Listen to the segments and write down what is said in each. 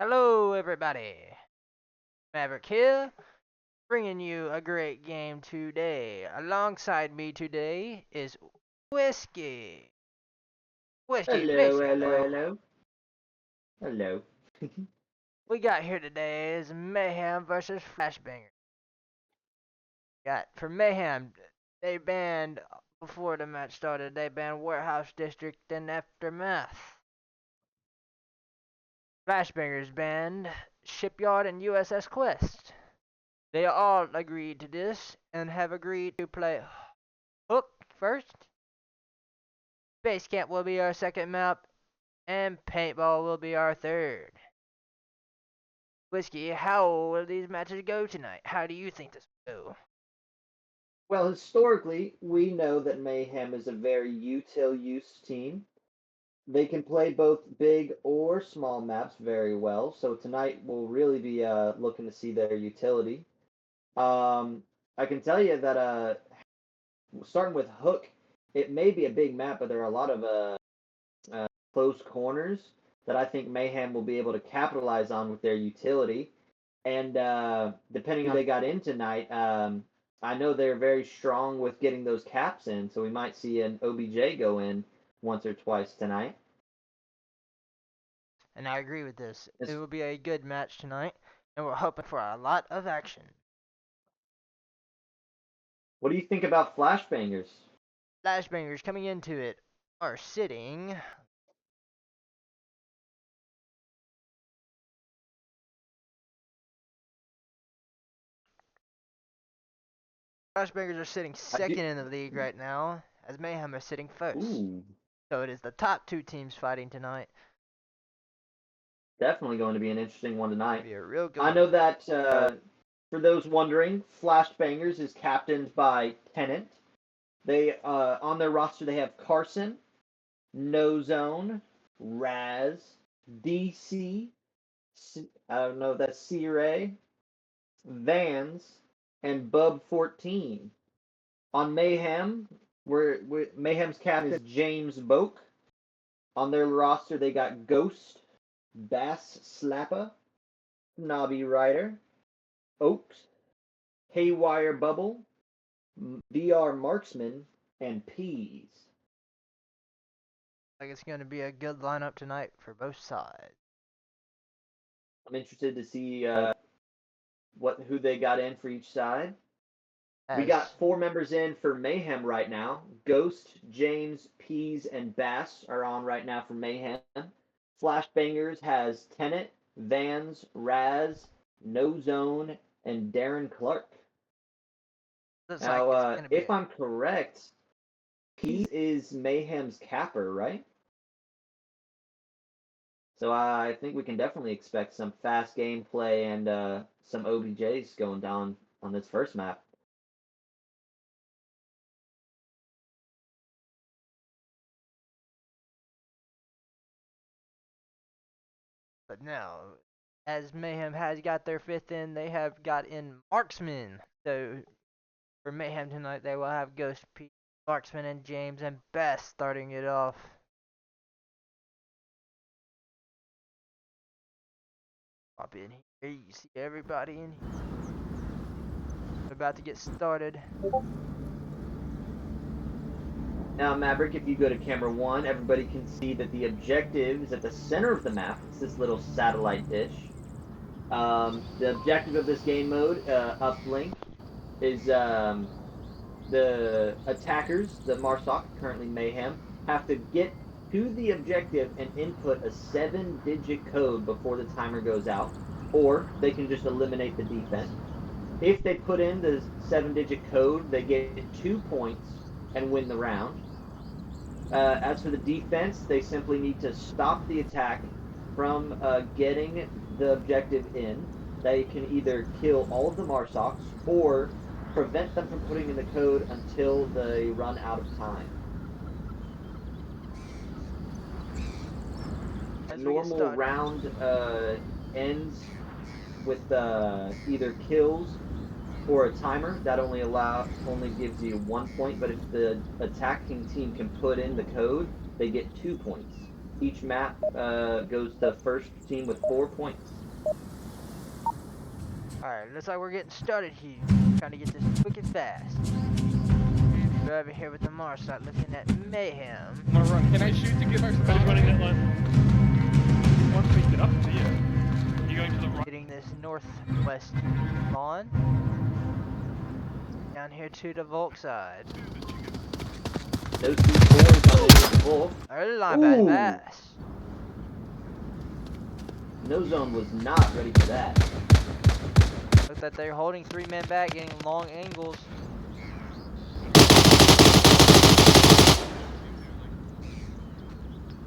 Hello, everybody. Maverick here, bringing you a great game today. Alongside me today is Whiskey. Whiskey, Hello, place your hello, bet. hello, hello. We got here today is Mayhem versus Flashbanger. Got for Mayhem, they banned before the match started. They banned Warehouse District and Aftermath. Flashbangers banned Shipyard and USS Quest. They all agreed to this and have agreed to play Hook first. Base Camp will be our second map, and Paintball will be our third. Whiskey, how will these matches go tonight? How do you think this will go? Well, historically, we know that Mayhem is a very util use team. They can play both big or small maps very well, so tonight we'll really be looking to see their utility. Um, I can tell you that starting with Hook, it may be a big map, but there are a lot of close corners that I think Mayhem will be able to capitalize on with their utility. And depending on who they got in tonight, I know they're very strong with getting those caps in, so we might see an OBJ go in once or twice tonight. And I agree with this. It As- will be a good match tonight, and we're hoping for a lot of action. What do you think about flashbangers? Flashbangers coming into it are sitting. Flashbangers are sitting I do, second in the league right now, as Mayhem are sitting first. ooh, So it is the top two teams fighting tonight. definitely going to be an interesting one It'll tonight. be a real good I one know tonight. that for those wondering, Flashbangers is captained by Tennant. They on their roster they have Carson, No Zone, Raz, DC, I don't know, that's C Ray, Vans, and Bub 14. On Mayhem, Mayhem's captain is James Boak. On their roster, they got Ghost, Bass Slapper, Knobby Rider, Oaks, Haywire Bubble, VR Marksman, and Peas. Like it's going to be a good lineup tonight for both sides. I'm interested to see who they got in for each side. We As got four members in for Mayhem right now. Ghost, James, Peas, and Bass are on right now for Mayhem. Flashbangers has Tennant, Vans, Raz, No Zone, and Darren Clark. looks like Now, it's going to be if I'm correct, Peas is Mayhem's capper, right? So I think we can definitely expect some fast gameplay and some OBJs going down on this first map. but now as Mayhem has got their fifth in, they have got in Marksman. So for Mayhem tonight, they will have Ghost, Pete, Marksman, and James and Best starting it off. Pop in here, you see everybody in here. We're about to get started. Now, Maverick, if you go to camera one, everybody can see that the objective is at the center of the map. It's this little satellite dish. The objective of this game mode, uplink, is the attackers, the Marsoc, currently Mayhem, have to get to the objective and input a 7-digit code before the timer goes out, or they can just eliminate the defense. If they put in the 7-digit code, they get 2 points and win the round. As for the defense, they simply need to stop the attack from getting the objective in. They can either kill all of the Marsocs or prevent them from putting in the code until they run out of time. As we get Normal started, round ends with either kills or a timer. That only gives you 1 point, but if the attacking team can put in the code, they get 2 points. Each map goes to first team with 4 points. Alright, looks like we're getting started here. Trying to get this quick and fast. We're over here with the Mars, start looking at Mayhem. Can I shoot to get our spot running that line? Once we get up to you. You going to the right? Getting this northwest on. Down here to the Volk side. No C4s on the Volk. Early line pass. No zone was not ready for that. Looks like they're holding 3 men back, getting long angles.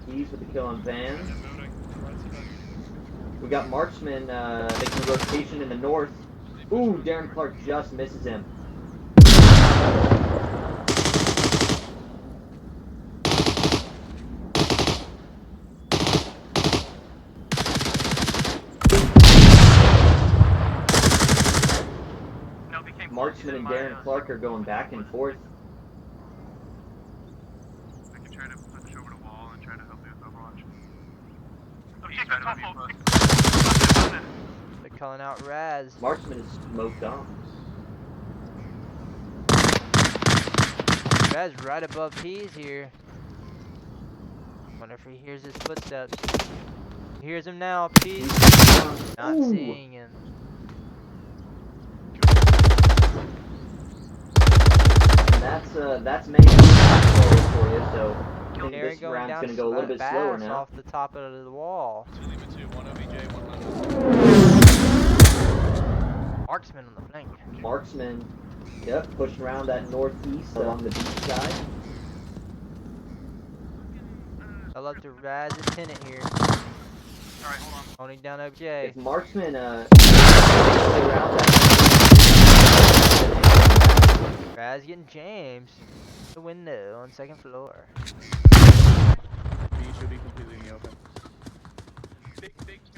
Keys with the kill on Van. We got Marksman making a rotation in the north. Ooh, Darren Clark just misses him. Marksman and Darren Clark are going back and forth. I can try to push over the wall and try to help you with Overwatch. They're calling out Raz. Marksman is smoked on. Raz right above P's here. Wonder if he hears his footsteps. He hears him now. P's not Ooh. seeing him. That's Mayhem for you, so I think They're this going round's down gonna go a little bit slower fast now. off the top of the wall. Marksman on the flank. Marksman, yep, pushing around that northeast along the beach side. I love to Raz his tenant here. Alright, hold on. Holding down OJ. If Marksman around that Raz getting James. The window on 2nd floor. B should be completely in the open.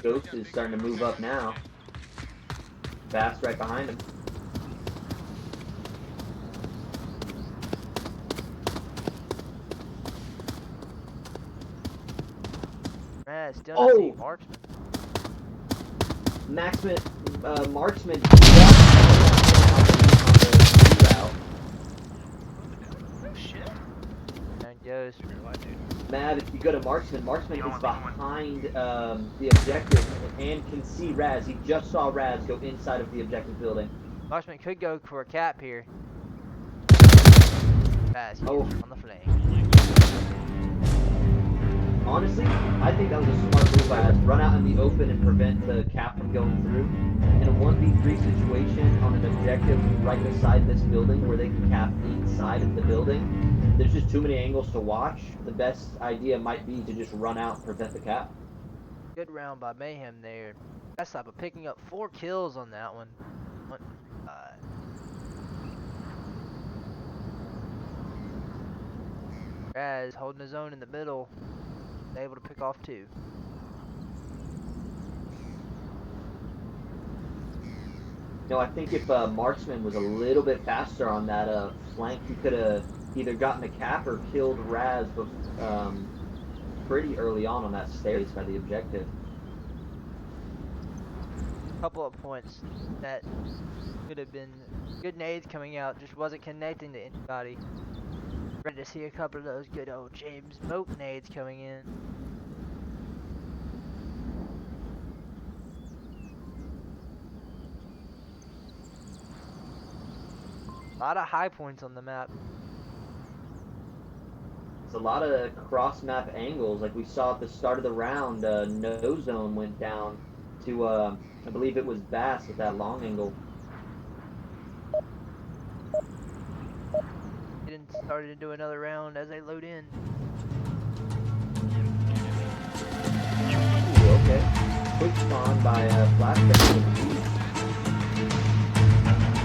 Ghost is starting to move up now. Fast right behind him. Raz still not seeing Oh! Marksman. Marksman Oh shit. There he goes. Mav, if you go to Marksman, Marksman is behind the objective and can see Raz. He just saw Raz go inside of the objective building. Marksman could go for a cap here. Raz Oh. on the flank. Honestly, I think that was a smart move, Raz. Run out in the open and prevent the cap from going through. In a 1v3 situation on an objective right beside this building where they can cap inside of the building, there's just too many angles to watch. The best idea might be to just run out and prevent the cap. Good round by Mayhem there. That's up picking up 4 kills on that one. Raz holding his own in the middle. Able to pick off 2. No, I think if Marksman was a little bit faster on that flank, he could have either gotten a cap or killed Raz pretty early on that stairs by the objective. Couple of points that could have been good nades coming out, just wasn't connecting to anybody. Ready to see a couple of those good old James Moak nades coming in. A lot of high points on the map. It's a lot of cross-map angles, like we saw at the start of the round. No zone went down to, I believe it was Bass with that long angle. Started to do another round as they load in. Ooh, okay. Quick spawn by Flashback.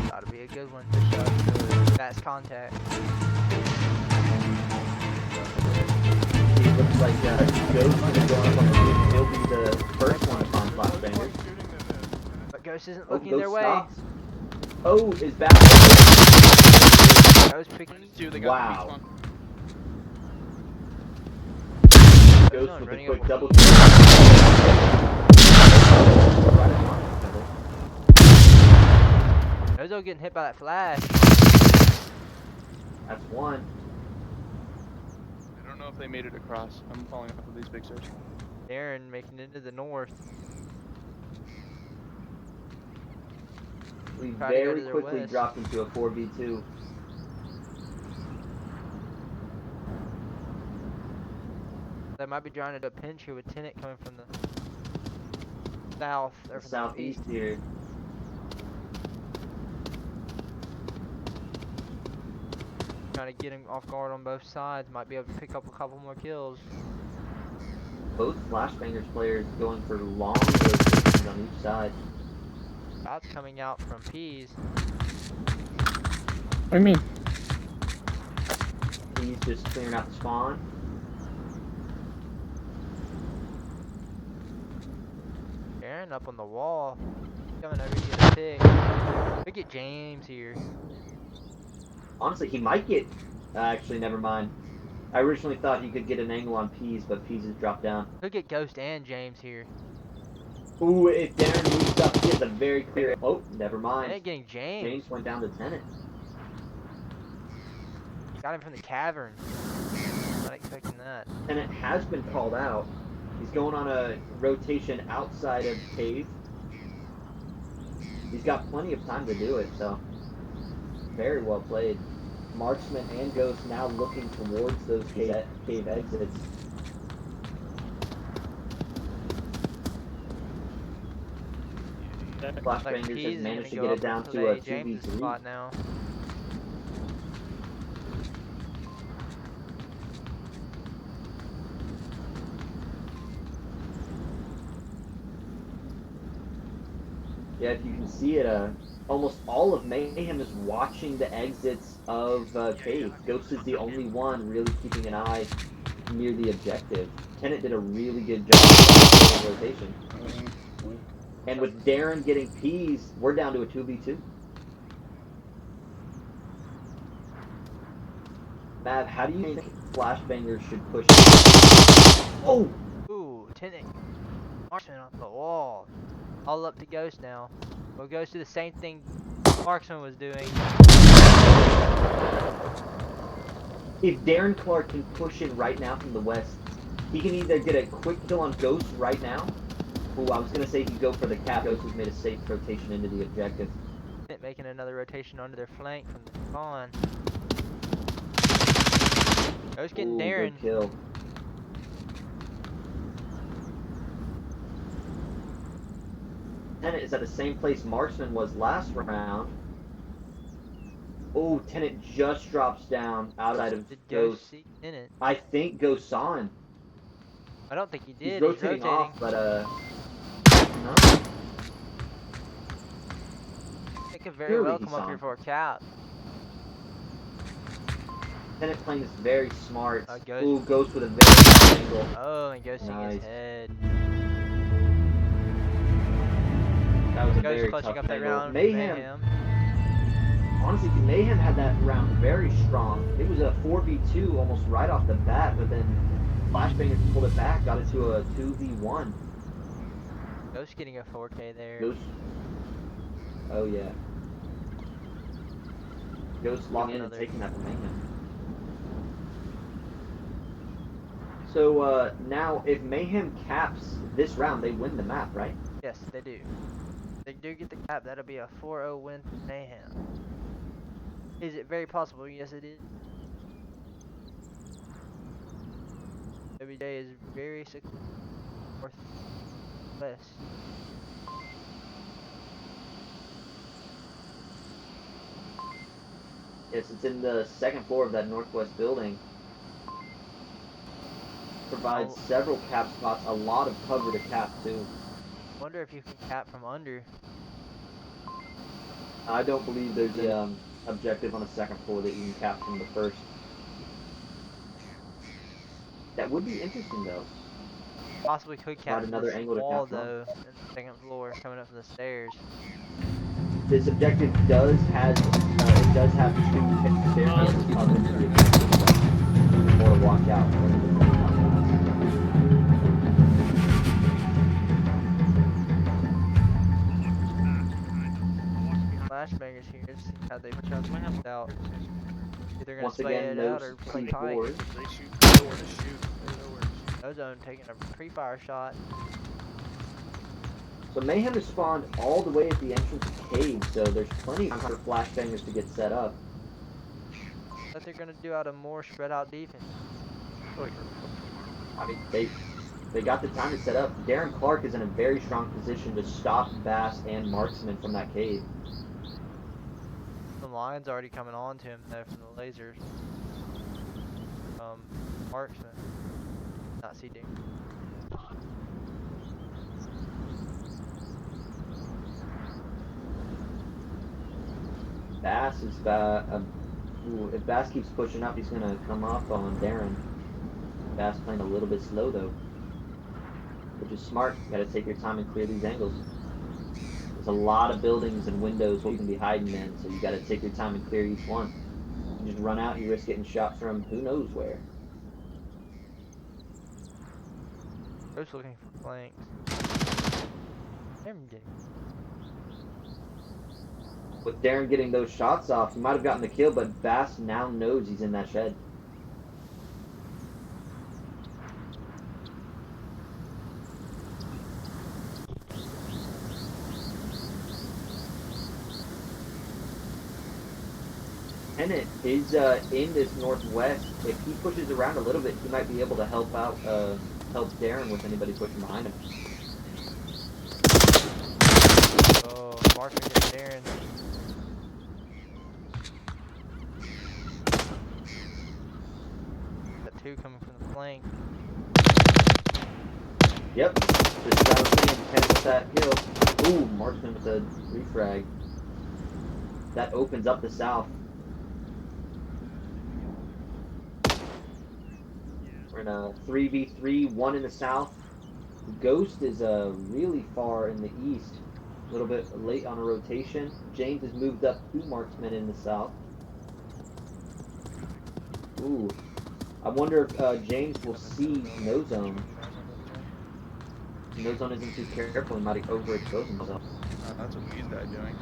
Gotta be a good one to shove the fast contact. It looks like Ghost is going up on the roof. He'll be the first one upon Flashbangers. But Ghost isn't looking Ghost their way. stops. Oh, is back. Ghost picking. Wow. Ghost on, with a running quick over double P. kill. Right on each other. Ozo getting hit by that flash. That's one. I don't know if they made it across. I'm falling off of these big stairs. Darren making it into the north. We Try to go very to their quickly west. dropped into a 4v2. They might be trying to do a pinch here with Tenet coming from the south or The from southeast the here. trying to get him off guard on both sides. Might be able to pick up a couple more kills. Both Flashbangers players going for long rotations on each side. Shots coming out from P's. What do you mean? He's just clearing out the spawn. Darren up on the wall. Coming over to get a pick. Look at James here. Honestly, he might get... actually, never mind. I originally thought he could get an angle on Peas, but Peas has dropped down. Look at Ghost and James here. Ooh, if Darren moves up, he has a very clear... Oh, never mind. Tenet getting James. James went down to Tenet. Got him from the cavern. Not expecting that. Tenet has been called out. He's going on a rotation outside of cave. He's got plenty of time to do it, so... Very well played. Marksman and Ghost now looking towards those cave exits. Flashbangers P's has is managed to gonna get go it up down and to a play James' 2v3. spot now. Yeah, if you can see it, almost all of Mayhem is watching the exits of cave. Ghost is the only one really keeping an eye near the objective. Tenet did a really good job of the rotation. And with Darren getting P's, we're down to a 2v2. Mav, how do you think Flashbangers should push? Oh! Ooh, Tenet. Marksman off the wall. All up to Ghost now. Well, Ghost do the same thing Marksman was doing. If Darren Clark can push in right now from the west, he can either get a quick kill on Ghost right now. Ooh, I was going to say he'd go for the cap. Ghost has made a safe rotation into the objective. Tenet making another rotation onto their flank from the spawn. Ghost getting Ooh, Darren. good kill. Tenet is at the same place Marksman was last round. Oh, Tenet just drops down outside of Did Ghost. Ghost see Tenet? I think Ghost saw him. I don't think he He's did. rotating off, but no. It could very Clearly well he come saw up here him. for a cap. Tenet playing this very smart. Ghost. Ooh, Ghost with a very smart angle. Oh, and Ghost seeing his Nice. head. That was a Ghost very clutching tough up that angle. round. Mayhem. Honestly, Mayhem had that round very strong. It was a 4v2 almost right off the bat, but then Flashbangers pulled it back, got it to a 2v1. Ghost getting a 4K there. Ghost. Oh yeah. Ghost logging in and Another. taking that from Mayhem. So now, if Mayhem caps this round, they win the map, right? Yes, they do. They do get the cap. That'll be a 4-0 win for Mayhem. Is it very possible? Yes, it is. WJ is very northwest. Yes, it's in the second floor of that northwest building. Provides several cap spots, a lot of cover to cap too. Wonder if you can cap from under. I don't believe there's an objective on the second floor that you can cap from the first. That would be interesting though. Possibly could cap from another this angle to wall cap from. though, in the second floor, coming up from the stairs. This objective does have two stairs up into the objective, so more to watch out. Marshbangers here and see how they put out. Either gonna Once play again, it no out or play tight. C4. They shoot nowhere to shoot. Ozone taking a pre-fire shot. So Mayhem has spawned all the way at the entrance of the cave, so there's plenty of time for flashbangers to get set up. What they're gonna do out of more spread out defense. I mean, they got the time to set up. Darren Clark is in a very strong position to stop Bass and Marksman from that cave. The line's already coming on to him there from the lasers. Marksman. Not CD. Bass is if Bass keeps pushing up, he's gonna come up on Darren. Bass playing a little bit slow though, which is smart. You gotta take your time and clear these angles. There's a lot of buildings and windows you can be hiding in, so you gotta take your time and clear each one. You just run out, you risk getting shot from who knows where. Just looking for flanks. I'm getting. With Darren getting those shots off, he might have gotten the kill, but Bass now knows he's in that shed. Tennant is in this northwest. If he pushes around a little bit, he might be able to help out, help Darren with anybody pushing behind him. Oh, Marshman gets Darren. Got two coming from the flank. Yep, just as I was saying, Tennant with that kill. Ooh, Marksman with a refrag. That opens up the south. We're in a 3v3, one in the south. Ghost is really far in the east. A little bit late on a rotation. James has moved up 2 marksmen in the south. Ooh. I wonder if James will see no zone. No zone isn't too careful, he might overexpose himself. That's what he's doing.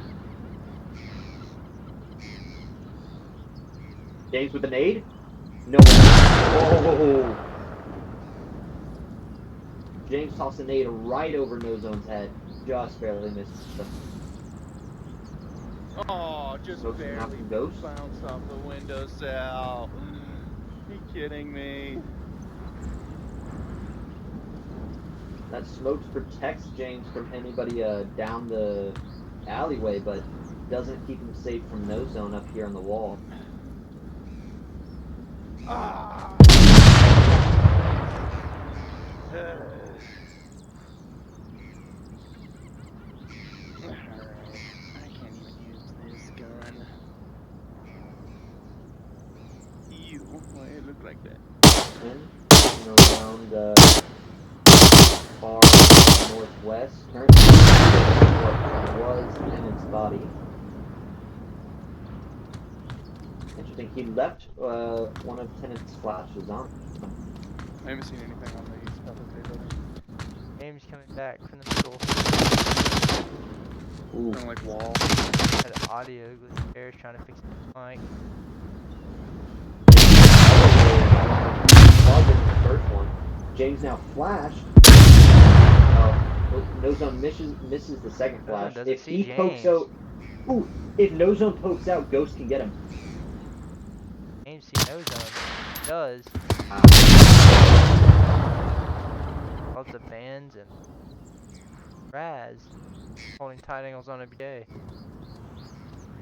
James with a nade? No. Oh! James tossed a nade right over No Zone's head. Just barely missed. Oh, just Ghost barely Ghost. bounced off the windowsill. You kidding me? That smoke protects James from anybody down the alleyway, but doesn't keep him safe from No Zone up here on the wall. Ah! Alright, I can't even use this gun. Ew, why it look like that? Around far northwest. Currently, what was Tennant's body. Interesting. He left one of Tennant's flashes on. I haven't seen anything on the east of the building. James coming back from the middle. Ooh. Kind of like wall. Had an audio glitch trying to fix the mic. The first one. James now flashed. No Zone misses the second flash. If he pokes out, ooh! If No Zone pokes out, Ghost can get him. James see no zone. He does. Lots of bands and Raz holding tight angles on every day.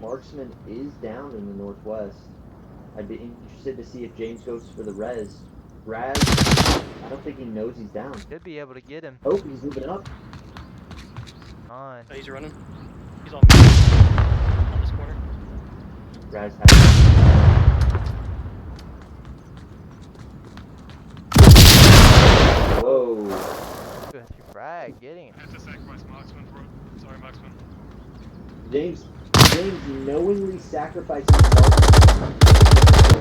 Marksman is down in the northwest. I'd be interested to see if James goes for the res. Raz, I don't think he knows he's down. Should be able to get him. Oh, he's moving up. On. Oh, he's running. He's on me. On this corner. Raz has. Whoa. Good frag, getting him. I have to sacrifice Marksman, bro. Sorry, Marksman. James knowingly sacrifices himself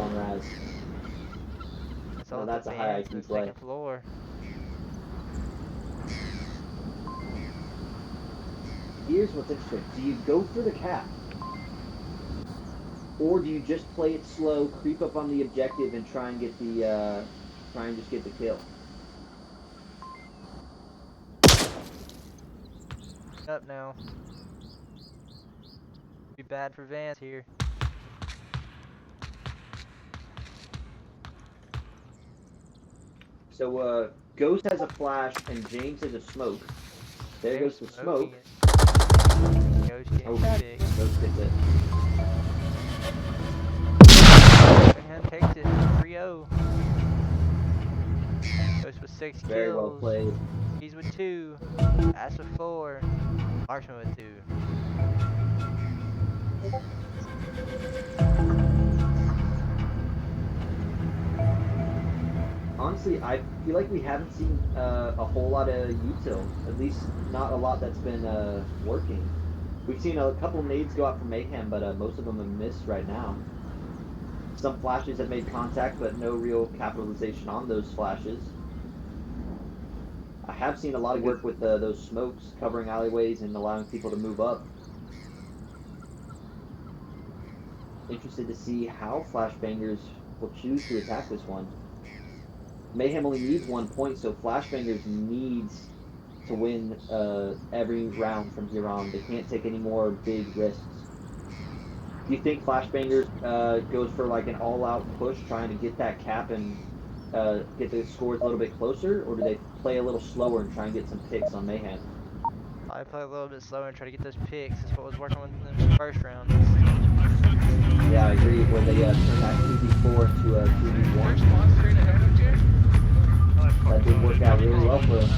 on Raz. That's a high IQ play. Second floor. Here's what's interesting. Do you go for the cap? or do you just play it slow, creep up on the objective, and try and get the just get the kill? Up now. Be bad for Vance here. So Ghost has a flash and James has a smoke. There James goes the smoking smoke. it. Ghost getting big. Ghost gets it. Mayhem takes it 3-0. Ghost with 6 Very kills. well played. He's with 2. Ass with 4. Marksman with 2. Honestly, I feel like we haven't seen a whole lot of util. At least not a lot that's been working. We've seen a couple nades go out from Mayhem, but most of them have missed right now. Some flashes have made contact, but no real capitalization on those flashes. I have seen a lot of work with those smokes covering alleyways and allowing people to move up. Interested to see how flashbangers will choose to attack this one. Mayhem only needs 1 point, so flashbangers needs to win every round from here on. They can't take any more big risks. Do you think flashbangers goes for like an all-out push, trying to get that cap and get the scores a little bit closer, or do they play a little slower and try and get some picks on Mayhem? I play a little bit slower and try to get those picks. That's what was working with them in the first round. Yeah, I agree. Where they turn that 2v4 into a 2v1. That did work out really well for them.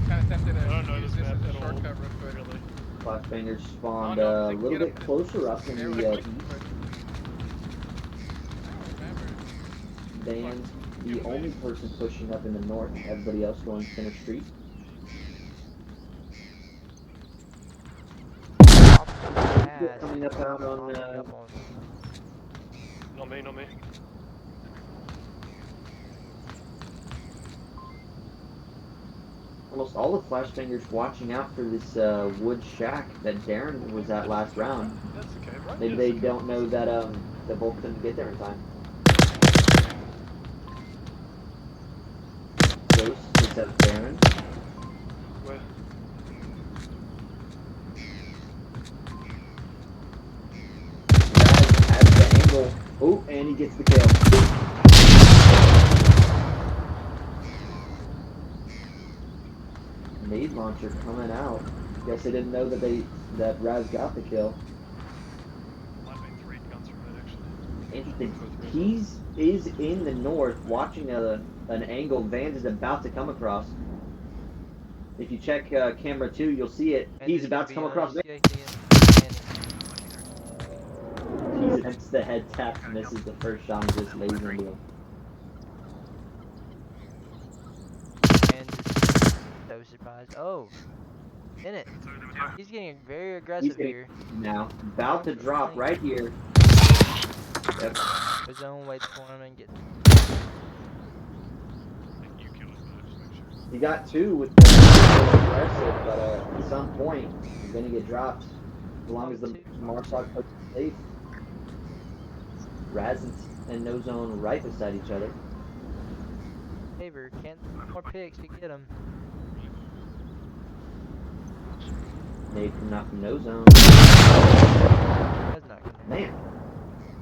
Kind of tempted I to don't know use this this map as a at all. shortcut real quick. Really. Flashbangers spawned Oh, no, a they little get bit up closer up in there the with east. Maverick. Dan's the only person pushing up in the north. Everybody else going center street. Pass. Coming up out on Not me, not me. almost all the flashbangers watching out for this wood shack that Darren was at last round. That's okay, right? Maybe they don't know that the Volk couldn't get there in time. Ghost is up Darren. Where? Raz has the angle. Oh, and he gets the kill. Nade launcher coming out. Guess they didn't know that Raz got the kill. Might have been 3 guns from it actually. Interesting. He's in the north watching an angle Vans is about to come across. If you check camera 2, you'll see it. He's about to come across. He attempts the head tap, misses the first shot and just lays into him. And just so surprised. Oh, in it. He's getting very aggressive here. Now, about to drop right here. Yep. His zone waits for him and gets. You kill it though, just make sure. He got 2 with the aggressive, but at some point he's gonna get dropped. As long as the Marshal puts it safe. Raz and No Zone right beside each other. Favor, can't more picks to get him. Nade from not from No Zone. That's not gonna. Man.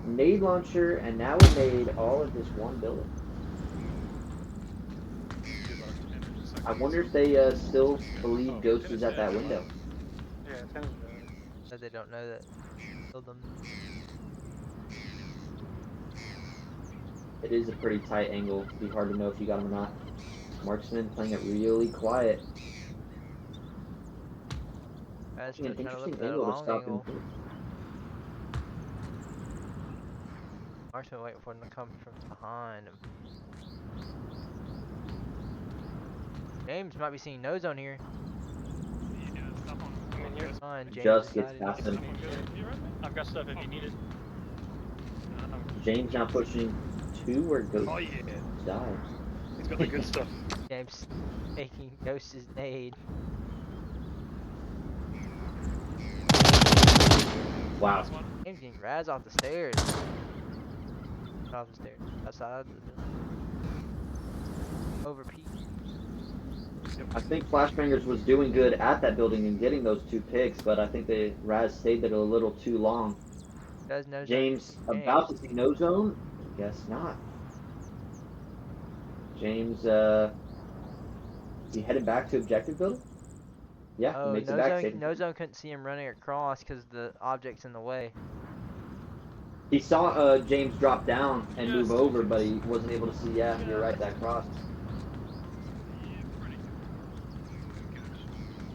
Nade launcher and now a nade all at this one building. I wonder if they still believe Ghost is at that window. Yeah, 10 is That they don't know that killed them. It is a pretty tight angle. It'd be hard to know if you got him or not. Marksman playing it really quiet. That's An trying to look interesting for that angle to long stop angle. him. Marksman waiting for him to come from behind him. James might be seeing no zone here. Yeah, stuff on here. Fine, James Just gets decided past to- him. I've got stuff if you need it. James now pushing 2 where Ghost Oh yeah. died. He's got the good stuff. James making Ghost's nade. Wow. James getting Raz off the stairs. Off the stairs. Outside the building. Over Pete. I think Flashbangers was doing good at that building and getting those 2 picks, but I think Raz stayed there a little too long. Does no James zone. about to see no zone? Guess not. James, is he headed back to objective building? Yeah, he Oh, makes it no back. zone. Saving No zone couldn't see him running across because the object's in the way. He saw James drop down and Yeah, move still over, James. but he wasn't able to see. Yeah, you're right. That cross. Yeah, pretty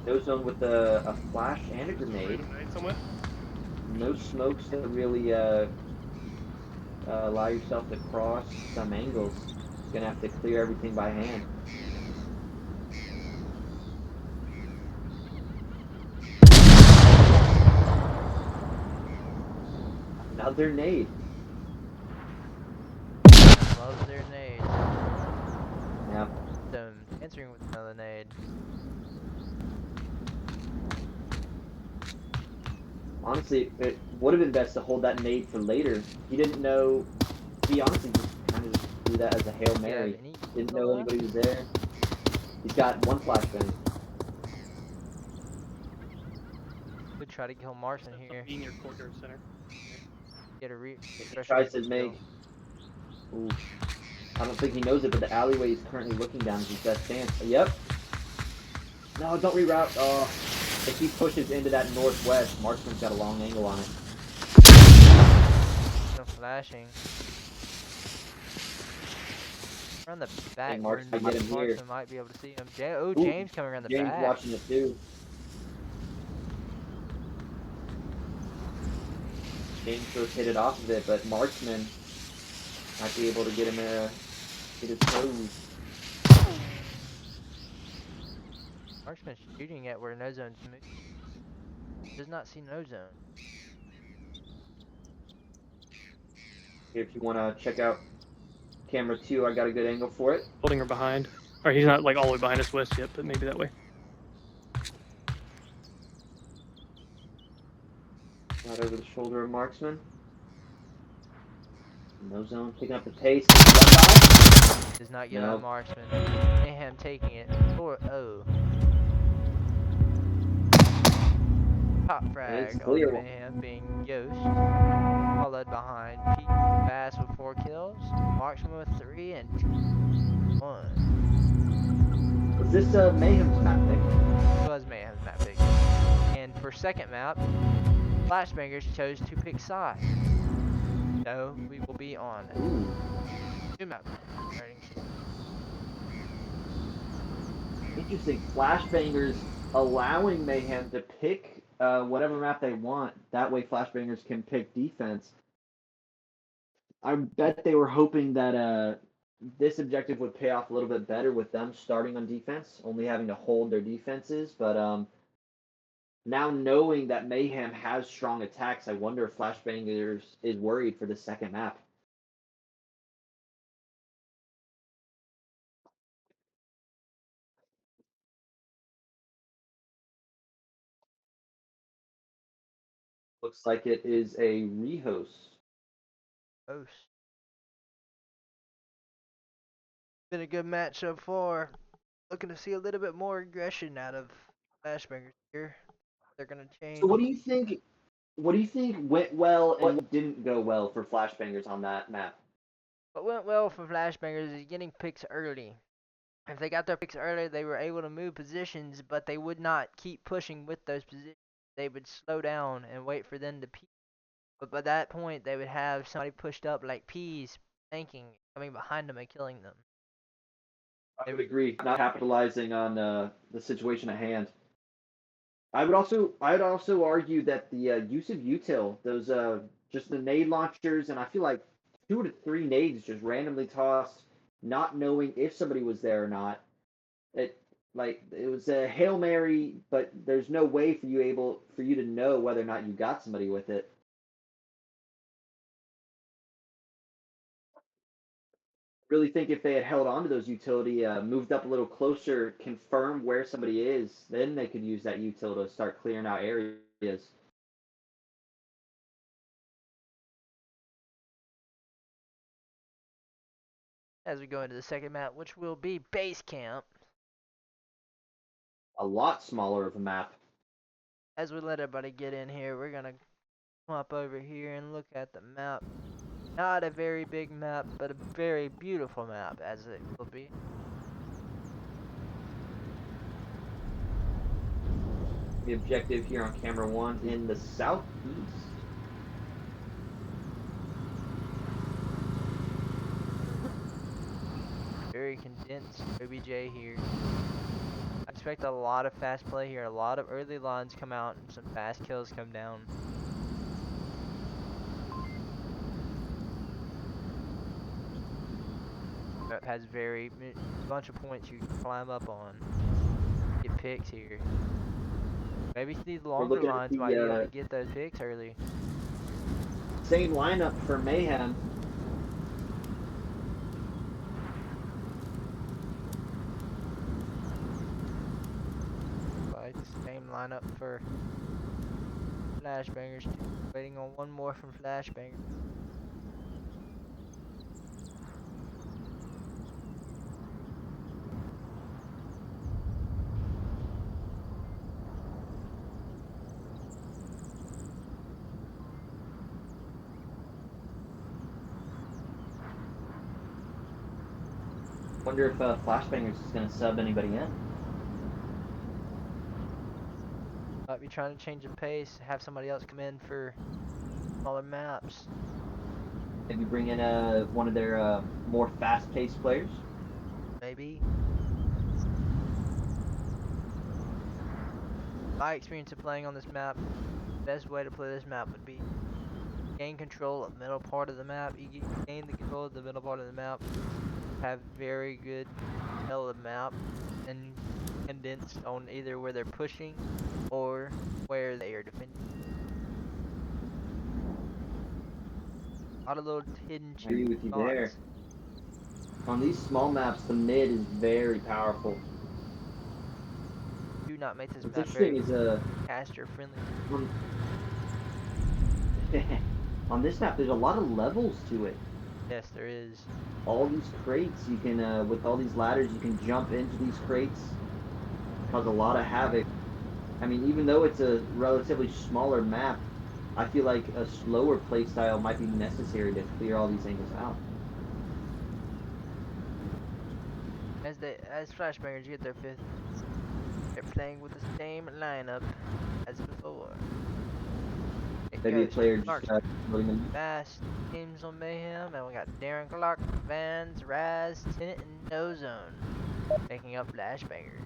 good. No zone with a flash and a grenade. Grenade somewhere? No smokes to really allow yourself to cross some angles. Gonna have to clear everything by hand. Another nade. Loves their nades. Yeah. Them answering with another nade. Honestly, it would have been best to hold that nade for later. He didn't know. He honestly just kind of just do that as a Hail Mary. Didn't know anybody was there. He's got 1 flashbang. Could try to kill Martian here. Being your courtyard center. Get a He tries to make. Ooh. I don't think he knows it, but the alleyway he's currently looking down is his best chance. Yep. No, don't reroute. Oh, if he pushes into that northwest, Marksman's got a long angle on it. No flashing. Around the back, Marks might get him here. Marksman might be able to see him. Ooh, James coming around the James back. watching it too. James goes hit it off of it, but Marksman might be able to get him get his toes. Marksman's shooting at where no zone's moving. Does not see no zone. If you want to check out camera 2, I got a good angle for it. Holding her behind. Or he's not like all the way behind us west yet, but maybe that way. Right over the shoulder of Marksman. No zone, picking up the pace. Does not get No. on Marksman. Mayhem taking it. 4-0. Top frag on clear. Mayhem being Ghost. Followed behind Pete Bass with 4 kills. Marksman with 3 and 1. Was this Mayhem's map pick? It was Mayhem's map pick. And for second map, Flashbangers chose to pick side. So we will be on Ooh. 2 maps. Interesting. Flashbangers allowing Mayhem to pick whatever map they want. That way Flashbangers can pick defense. I bet they were hoping that this objective would pay off a little bit better with them starting on defense, only having to hold their defenses. But now knowing that Mayhem has strong attacks, I wonder if Flashbangers is worried for the second map. Looks like it is a rehost. Host. Been a good match so far. Looking to see a little bit more aggression out of Flashbangers here. They're gonna change. So what do you think? What do you think went well and what didn't go well for Flashbangers on that map? What went well for Flashbangers is getting picks early. If they got their picks early, they were able to move positions, but they would not keep pushing with those positions. They would slow down and wait for them to peek. But by that point, they would have somebody pushed up like peas, thinking, coming behind them and killing them. I would agree. Not capitalizing on the situation at hand. I'd also argue that the use of util, those just the nade launchers, and I feel like 2 to 3 nades just randomly tossed, not knowing if somebody was there or not. It was a Hail Mary, but there's no way for you to know whether or not you got somebody with it. Really think if they had held on to those utility, moved up a little closer, confirmed where somebody is, then they could use that util to start clearing out areas. as we go into the second map, which will be base camp. A lot smaller of a map. As we let everybody get in here, we're gonna come up over here and look at the map. Not a very big map, but a very beautiful map, as it will be. The objective here on camera 1 in the southeast. Very condensed OBJ here. I expect a lot of fast play here, a lot of early lines come out, and some fast kills come down. Map has very bunch of points you can climb up on. Get picks here. Maybe these longer looking at lines the, might be able to get those picks early. Same lineup for Mayhem. Like same lineup for Flashbangers. Waiting on one more from Flashbangers. Wonder if Flashbangers is going to sub anybody in. Might be trying to change the pace, have somebody else come in for smaller maps. Maybe bring in one of their more fast-paced players. Maybe. My experience of playing on this map, the best way to play this map would be gain control of the middle part of the map. You gain the control of the middle part of the map, have very good tell of the map, and condensed on either where they're pushing or where they are defending. A lot of little hidden I agree with you spots. there. On these small maps, the mid is very powerful. Do not make this What's map interesting very is caster friendly. on this map, there's a lot of levels to it. Yes, there is. All these crates, you can with all these ladders, you can jump into these crates, cause a lot of havoc. I mean, even though it's a relatively smaller map, I feel like a slower playstyle might be necessary to clear all these angles out. As Flashbangers get their fifth, they're playing with the same lineup as before. Maybe a player just loading them. Fast teams on Mayhem, and we got Darren Clark, Vans, Raz, Tenant, and No Zone taking up Flashbangers.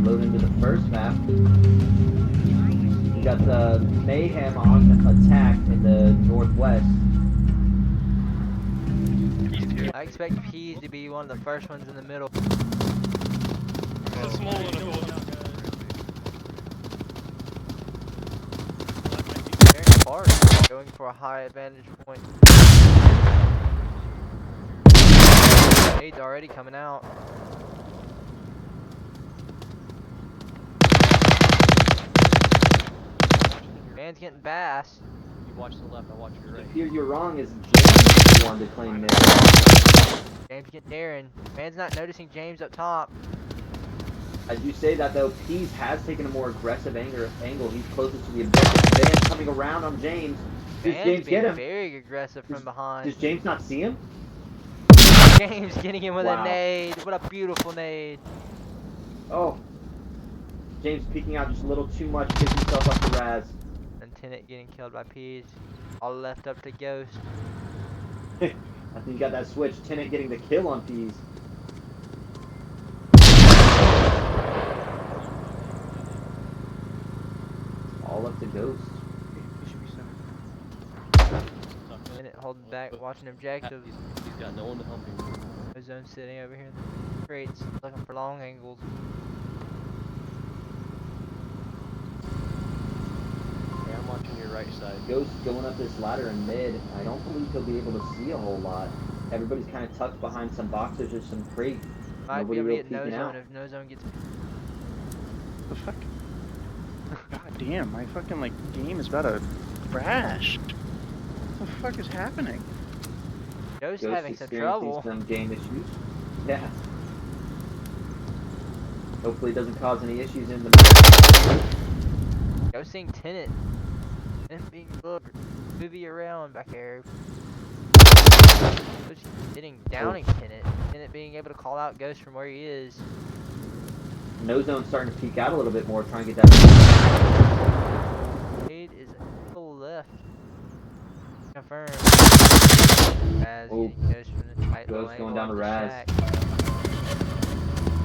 Load into the first map. You got the Mayhem on attack in the northwest. I expect Peas to be one of the first ones in the middle. It's a small one, of course. Darren Clark going for a high advantage point. Aid's already coming out. Man's getting bass. You watch the left, I watch your right. Here you're wrong is James the one to claim mid. James getting Darren. Man's not noticing James up top. I do say that though, Pease has taken a more aggressive angle. He's closest to the objective. Van coming around on James. Does Man's James being get him? very aggressive from behind. Does James not see him? James getting him with Wow. a nade. What a beautiful nade. Oh. James peeking out just a little too much, gives himself up to Raz. And Tenant getting killed by Peas. All left up to Ghost. I think you got that switch. Tenant getting the kill on Pease. All up to Ghost. He should be center. Tenant holding back, watching objective. He's got no one to help him. No Zone sitting over here in the crates, looking for long angles. Okay, I'm watching your right side. Ghost going up this ladder in mid. I don't believe he'll be able to see a whole lot. Everybody's kind of tucked behind some boxes or some crates. Might Nobody be able to real get No peeking Zone out. if No Zone gets. The fuck? God damn, my fucking like game is about to crash. What the fuck is happening? Ghost Ghost having some experiencing trouble. some game issues. Yeah. Hopefully it doesn't cause any issues in the map. Ghost seeing Tenant. Tenant being movie around back there. Ghost getting downing Tenant. Tenant being able to call out Ghost from where he is. No Zone's starting to peek out a little bit more, trying to get that. Aid is a little left. Confirmed. Raz getting Ghost from the tight little Ghost angle going down to of the Raz. shack.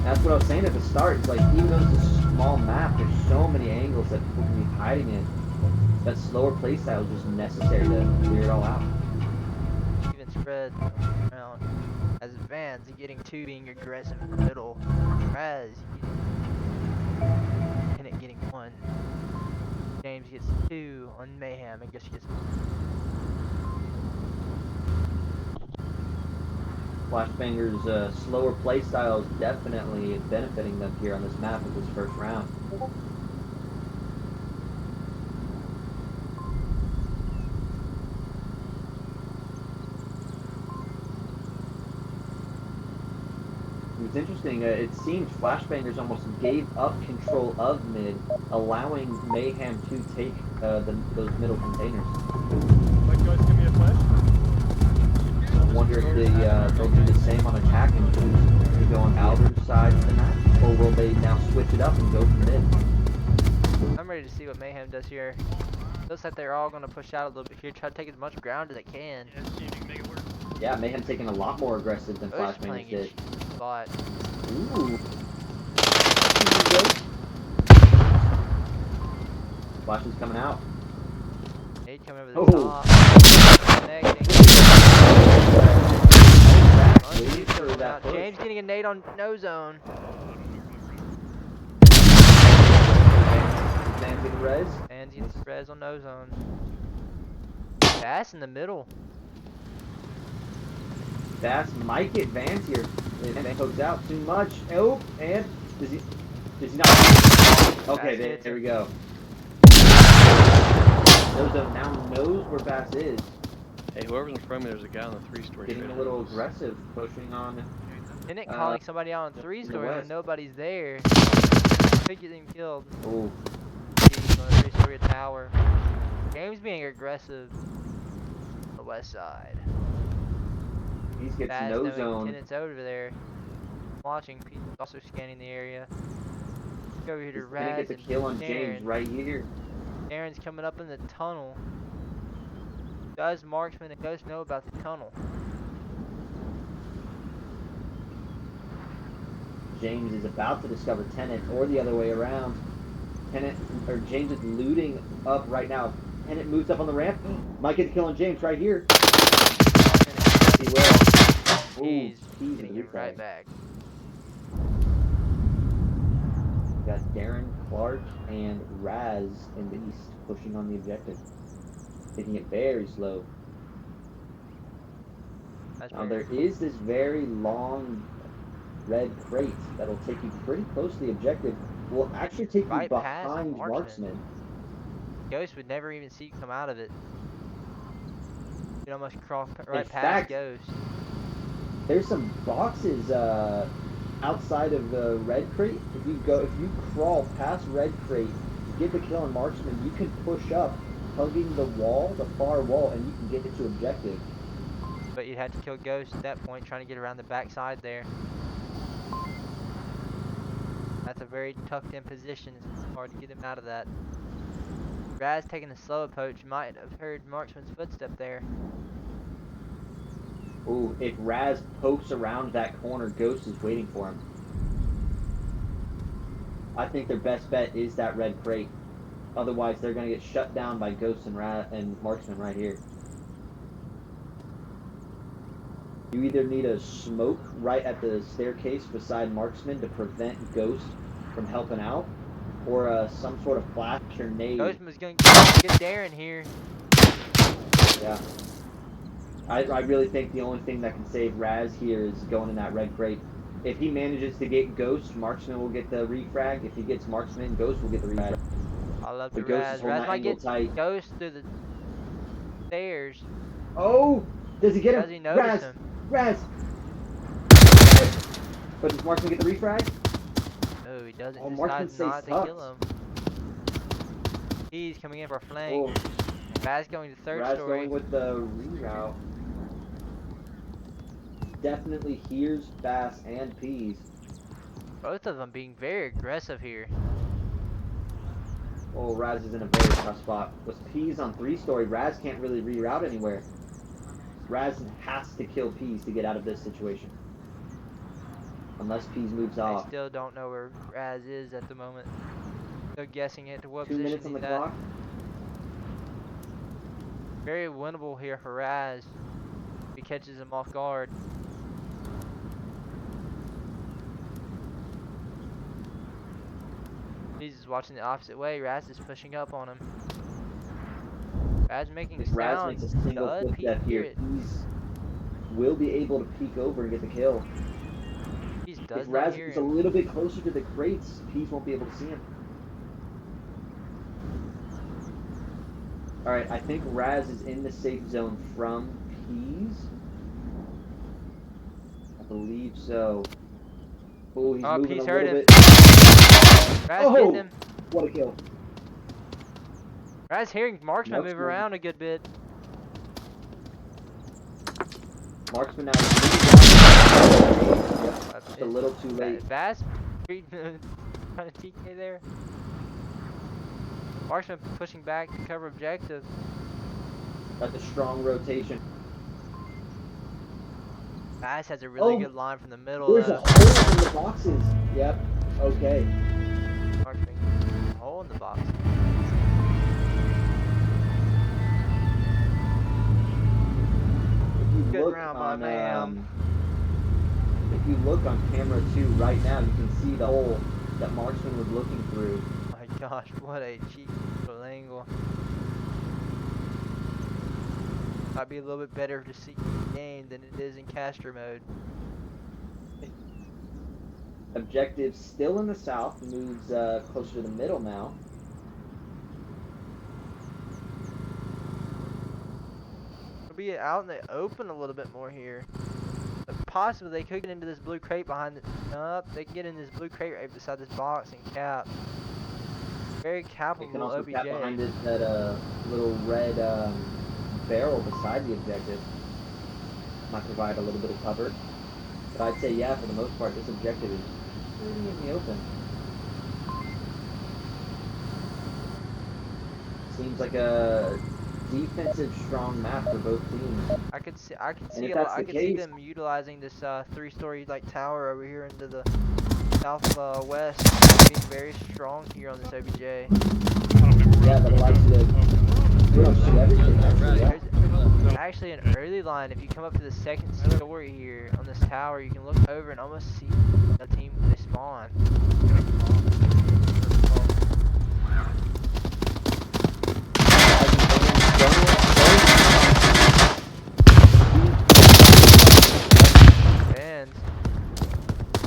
That's what I was saying at the start. It's like, even though it's a small map, there's so many angles that people can be hiding in. That slower playstyle is just necessary to clear it all out. Even spread around. As Vans getting two being aggressive in the middle. Raz getting getting one. James gets two on Mayhem and just gets Flashbanger's slower playstyle is definitely benefiting them here on this map with this first round. It's interesting, it seems Flashbangers almost gave up control of mid, allowing Mayhem to take those middle containers. Like, guys, give me a flash. I wonder if they'll do the same on attack and choose to go on Albert's side of the map, or will they now switch it up and go for mid? I'm ready to see what Mayhem does here. Looks like they're all going to push out a little bit here, try to take as much ground as they can. Yeah, see if you can make it work. Yeah, Mayhem taking a lot more aggressive than Ghost Flashbangers playing did. his spot. Ooh. Flash is coming out. Nade coming over the Oh. top. Connecting. Waiting for that push. James getting a nade on no zone. Man getting res. And gets res on no zone. Bass in the middle. Bass might get Vance here. If Vance pokes out too much. Oh, and does he not? Okay, there we go. Nozo now knows where Bass is. Hey, whoever's in front of me, there's a guy on the 3-story. Getting a little aggressive, pushing on. Isn't it calling somebody out on 3-story when west. nobody's there? Could get him killed. Oh, He's on a 3-story tower. James being aggressive on the west side. he's gets Baz no knowing zone. Tenant's over there. Watching, people also scanning the area. Go over here to He's gonna Raz get the and kill on Darren. James right here. Darren's coming up in the tunnel. Does Marksman and Ghost know about the tunnel? James is about to discover Tennant, or the other way around. James is looting up right now. Tennant moves up on the ramp. Might get the kill on James right here. He will. Ooh, He's he's getting the it right refrag. back. We got Darren, Clark, and Raz in the east pushing on the objective. Taking it very slow. That's Now weird. there is this very long red crate that'll take you pretty close to the objective. Will actually take you Right past behind Marksman. Marksman. Ghost would never even see you come out of it. You'd almost cross right past fact, Ghost. There's some boxes outside of the red crate. If you crawl past red crate, get the kill on Marksman, you can push up, hugging the wall, the far wall, and you can get to objective. But you'd have to kill Ghost at that point, trying to get around the backside there. That's a very tucked in position. It's hard to get him out of that. Raz taking a slow approach might have heard Marksman's footstep there. Ooh, if Raz pokes around that corner, Ghost is waiting for him. I think their best bet is that red crate. Otherwise, they're going to get shut down by Ghost and Marksman right here. You either need a smoke right at the staircase beside Marksman to prevent Ghost from helping out, or some sort of flash or nade. Ghost was going to get Darren here. Yeah. I really think the only thing that can save Raz here is going in that red crate. If he manages to get Ghost, Marksman will get the refrag. If he gets Marksman, Ghost will get the refrag. I love The the Ghost is Raz. holding Raz that might angle get tight. Ghost through the stairs. Oh! Does he get him? Does he notice Raz! him? Raz! But does Marksman get the refrag? No, he doesn't. Oh, He Marksman decides stays not to tucked. kill him. He's coming in for a flank. Oh, Raz going to third Raz story. going with the reroute. Definitely hears Bass and Peas. Both of them being very aggressive here. Oh, Raz is in a very tough spot. With Peas on 3-story, Raz can't really reroute anywhere. Raz has to kill Peas to get out of this situation. Unless Peas moves I off. still don't know where Raz is at the moment. Still guessing it to what 2 position minutes on the he's at. clock. Very winnable here for Raz. If he catches him off guard. Peas is watching the opposite way. Raz is pushing up on him. Raz making If Raz sound. makes a single Thud, footstep hear here, it. Peas will be able to peek over and get the kill. Peas does If not Raz hear gets a him. little bit closer to the crates, Peas won't be able to see him. Alright, I think Raz is in the safe zone from Peas. I believe so. Oh, he's moving Peas a heard little him. bit. Raz Oh! getting him. What a kill. Raz hearing Marksman move Marksman. around a good bit. Marksman now. Yep, just a little too late. Bass kind of TK there. Marksman pushing back to cover objective. That's a strong rotation. Bass has a really Oh, good line from the middle. There's a hole in the boxes. Yep. Okay. Marksman, hole in the box. If you Good look round by on, Mayhem. if you look on camera 2 right now, you can see the hole that Marksman was looking through. My gosh, what a cheap little angle. Might be a little bit better to see the game than it is in caster mode. Objective still in the south, moves closer to the middle now. It'll be out in the open a little bit more here. But possibly they could get into this blue crate behind the. They can get in this blue crate right beside this box and cap. Very They can capable also OBJ. cap behind it that little red barrel beside the objective. Might provide a little bit of cover. But I'd say, yeah, for the most part, this objective is pretty in the open. Seems like a defensive strong map for both teams. I could see if that's the see case- them utilizing this 3-story like tower over here into the southwest, being very strong here on this OBJ. I don't think we're Yeah, that allows you to pretty much do everything. Actually, yeah. There's actually an early line. If you come up to the second story here on this tower, you can look over and almost see the team when they spawn.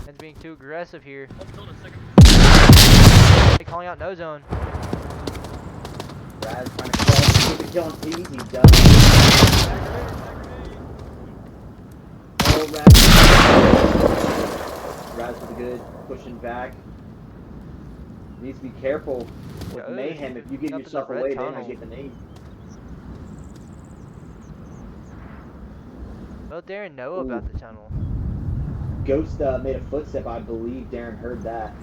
And being too aggressive here. They calling out no zone. Raz trying to get the kill on Peas. He does. Oh, Raz with a good pushing back. Needs to be careful with Goes Mayhem. If you give up in the yourself red away, they tunnel. might get the nade. Well, Darren know Ooh. about the tunnel. Ghost made a footstep. I believe Darren heard that.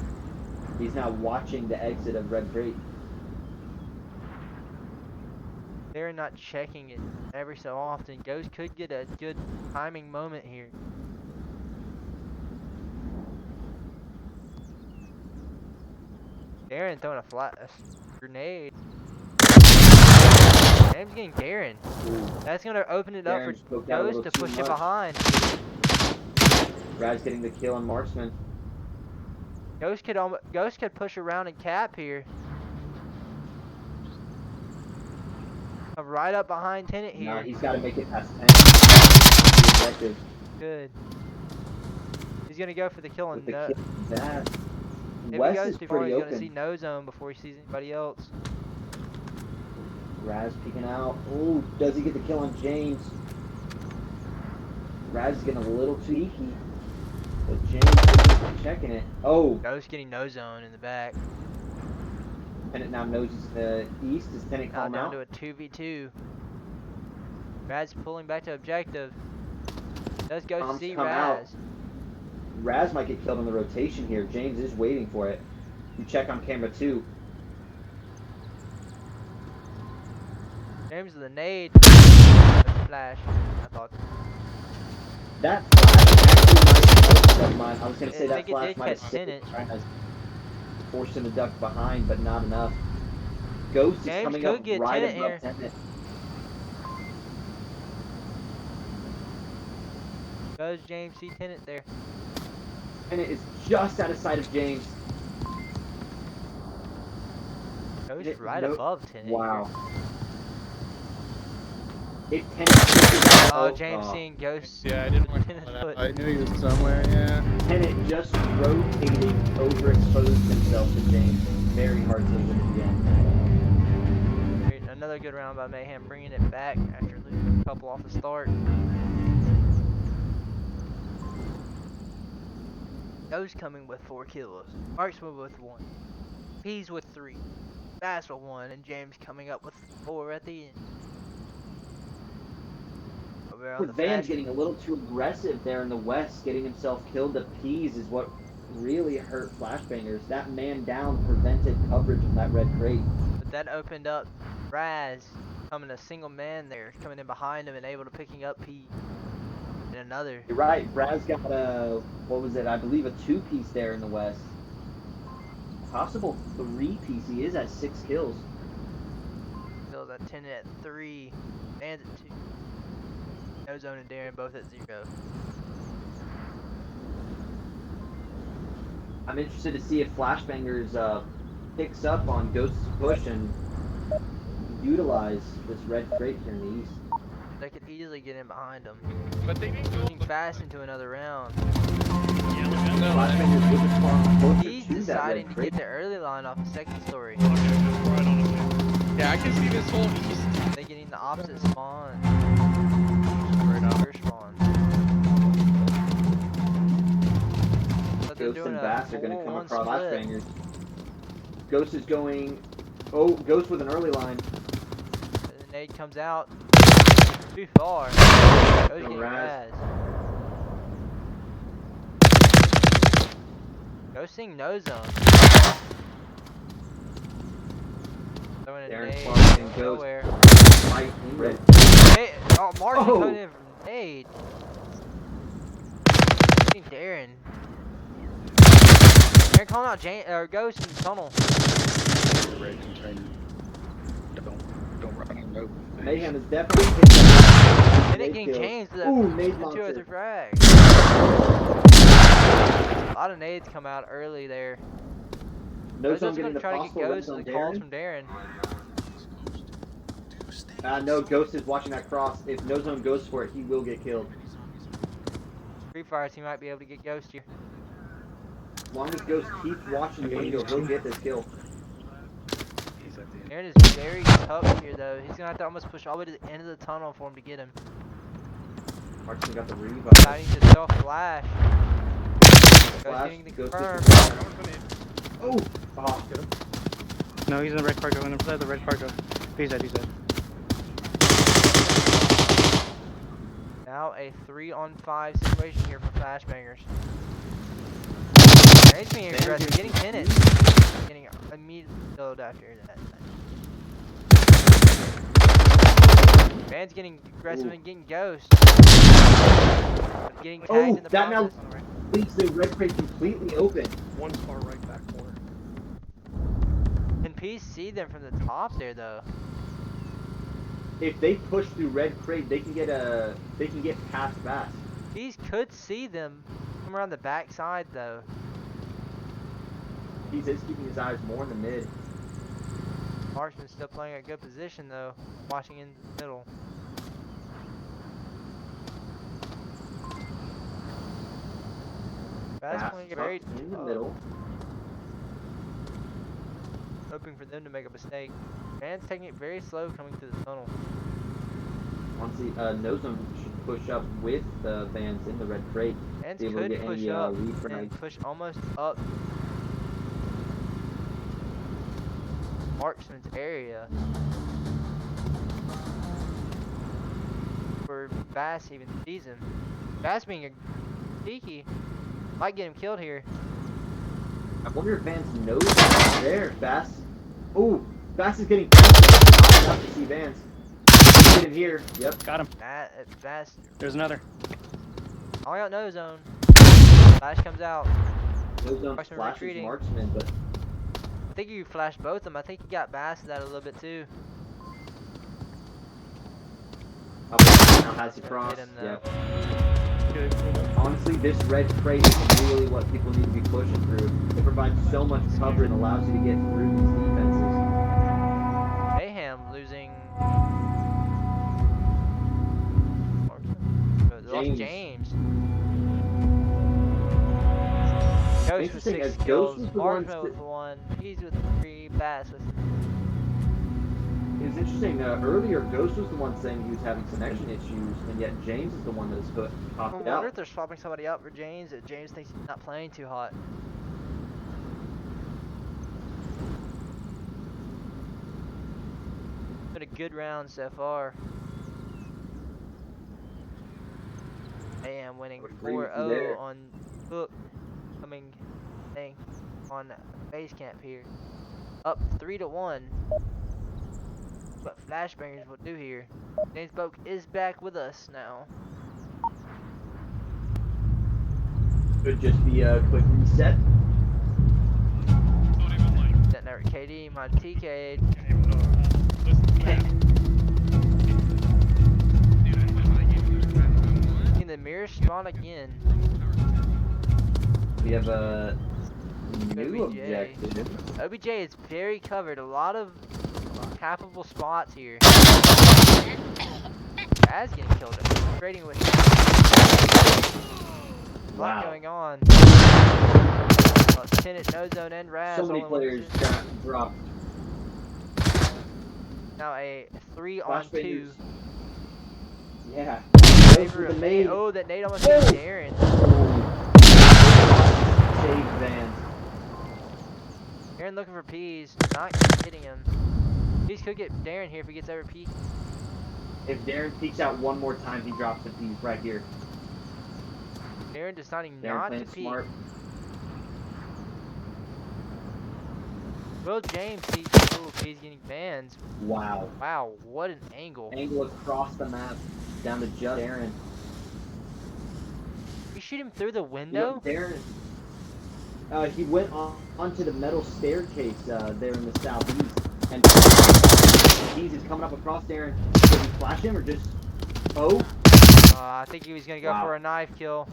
He's now watching the exit of Red Crate. They're not checking it every so often. Ghost could get a good timing moment here. Darren throwing a grenade. Sam's getting Darren. Ooh. That's gonna open it up Darren's for poked out a Ghost little to too push it much. behind. Raz getting the kill on Marksman. Ghost could push around and cap here. Right up behind Tenant here. Nah, he's got to make it past 10. The objective. Good. He's gonna go for the kill on With the no. kill. That. If he West goes is too far, pretty he's gonna open. see no zone before he sees anybody else. Raz peeking out. Oh, does he get the kill on James? Raz is getting a little too geeky. But James is checking it. Oh, Ghost getting no zone in the back. Tenet now knows he's to the east. Does Tenet call Now him down out? to a 2v2. Raz pulling back to objective. Does Ghost Bombs see come out. Raz? Raz might get killed on the rotation here. James is waiting for it. You check on camera 2. James with a nade. Flash. I thought. That flash actually might have, never mind. I was going to say I that think it flash did might have catch saved Tenet. China's forced him to duck behind, but not enough. Ghost is James coming could up get right Tenet above here. Tenet. Does James see Tenet there? Tenet is just out of sight of James. Ghost right No- above Tenet. Wow. If Tenet pushes out, Oh, James seeing Ghost. Yeah, I didn't want Tenet's to. foot. I knew he was somewhere, yeah. Tenet just rotating, overexposed himself to James. Very hard to win again. Great, another good round by Mayhem, bringing it back after losing a couple off the start. Ghost coming with 4 kills. Marksman with 1. Peas with 3. Bass with 1, and James coming up with 4 at the end. Over on the Van's fast. getting a little too aggressive there in the west, getting himself killed to Peas is what really hurt Flashbangers. That man down prevented coverage of that red crate. But that opened up Raz coming a single man there, coming in behind him and able to picking up P. And another. You're right, Raz got a, what was it, I believe a 2-piece there in the west. Possible 3-piece, he is at 6 kills. Kills at 10 at 3. Bands at 2. No Zone and Darren both at 0. I'm interested to see if Flashbangers picks up on Ghost's push and utilize this red crate here in the east. They could easily get in behind him. But they didn't go Moving fast into another round. Flashbangers would respond closer He's to that deciding red to get crate. the early line off the second story. Yeah, I can see this whole east. They getting the opposite spawn. Right off. First spawn. But they're Ghost doing and a Bass are going to come 4-1 across split. Flashbangers. Ghost is going. Oh, Ghost with an early line. The nade comes out. Too far. Goes getting Raz. Raz. Ghost seeing no zone. Throwing a Darren nade Clark and Ghost nowhere. right in red. Hey, oh, Martin Oh. coming in from nade. Getting Darren. Darren calling out Ghost in the tunnel. Red container. Don't run him over. Mayhem is definitely hitting. And it getting changed to the Ooh, nade 2 or 3 launcher. frags. A lot of nades come out early there. No Ghost zone is getting gonna the try to get possible red Ghost zone and the calls Darren. from Darren. No, Ghost is watching that cross. If no zone goes for it, he will get killed. Free fires, he might be able to get Ghost here. As long as Ghost keeps watching the window, he'll get this kill. He's at the end. Darren is very tough here though. He's gonna have to almost push all the way to the end of the tunnel for him to get him. Markson got the revive. Deciding to self flash. Ghost Flash, getting the Ghost confirm. is- Oh! Ah, No, he's in the red cargo. Inside the red cargo. He's dead. He's dead. Now a 3-on-5 situation here for Flashbangers. He's being aggressive, getting Tenet. Getting immediately killed after that. Van's getting aggressive Ooh. and getting Ghost. But getting tagged Oh, in the that now process. leaves the red crate completely open. One far right back corner. Can Peace see them from the top there though? If they push through red crate, they can get past Bass. Peace could see them come around the back side though. He's just keeping his eyes more in the mid. Marksman's still playing a good position though, watching in the middle. Bass Bass playing tucked very in the tough. middle. hoping for them to make a mistake. Van's taking it very slow coming through the tunnel. Honestly, No Zone should push up with the Vans in the red crate. Vans Be able to could get push any up refrags. and push almost up Marksman's area. Where Bass even sees him. Bass being a cheeky might get him killed here. I wonder if Vans knows that's there. Bass. Ooh, Bass is getting not enough to see Vans. Get him here. Yep. Got him. Bass. There's another. All out no zone. Flash comes out. No Zone Marksman flashes retreating. Marksman, but I think you flashed both of them. I think you got Bass that a little bit too. now has to Hit cross. him, though. Yep. Okay, cool. Honestly, this red crate is really what people need to be pushing through. It provides so much cover and allows you to get through these defenses. Mayhem losing. They lost James. Ghost with Interesting, 6 as Ghost kills. was the one Marksman with 1. He's with 3. Bass with. It was interesting, earlier Ghost was the one saying he was having connection issues, and yet James is the one that's I popped wonder out. if they're swapping somebody out for James. That James thinks he's not playing too hot. Been a good round so far. Mayhem winning would agree with you 4-0 there. on Hook coming thing on base camp here. Up 3-1. What Flashbangers will do here. James Boak is back with us now. Could just be a quick reset. Not even like That network KD, my TK. game though. Listen to that. Can the mirror spawn again? We have a new OBJ. objective. OBJ is very covered. A lot of tappable spots here. Baz getting killed. Trading with. A lot Wow. going on. Tenant, No Zone, and Raz. So many all in one players position. got dropped. Now a 3-on-2. Flashbangers. Yeah. Favor with of the Nate. nade. Oh, that Nate almost hit Darren. Save Vans. Darren looking for Peas. Not hitting him. Peas could get Darren here if he gets over P. If Darren peeks out one more time, he drops the piece right here. Darren deciding Darren not to playing peek. smart. Will James see Peas getting bans? Wow. Wow, what an angle. Angle across the map down to just Darren. You shoot him through the You know, window? Darren. He went onto the metal staircase there in the southeast, and Peas is coming up across Darren. Did he flash him or just? Oh. I think he was gonna go Wow. for a knife kill.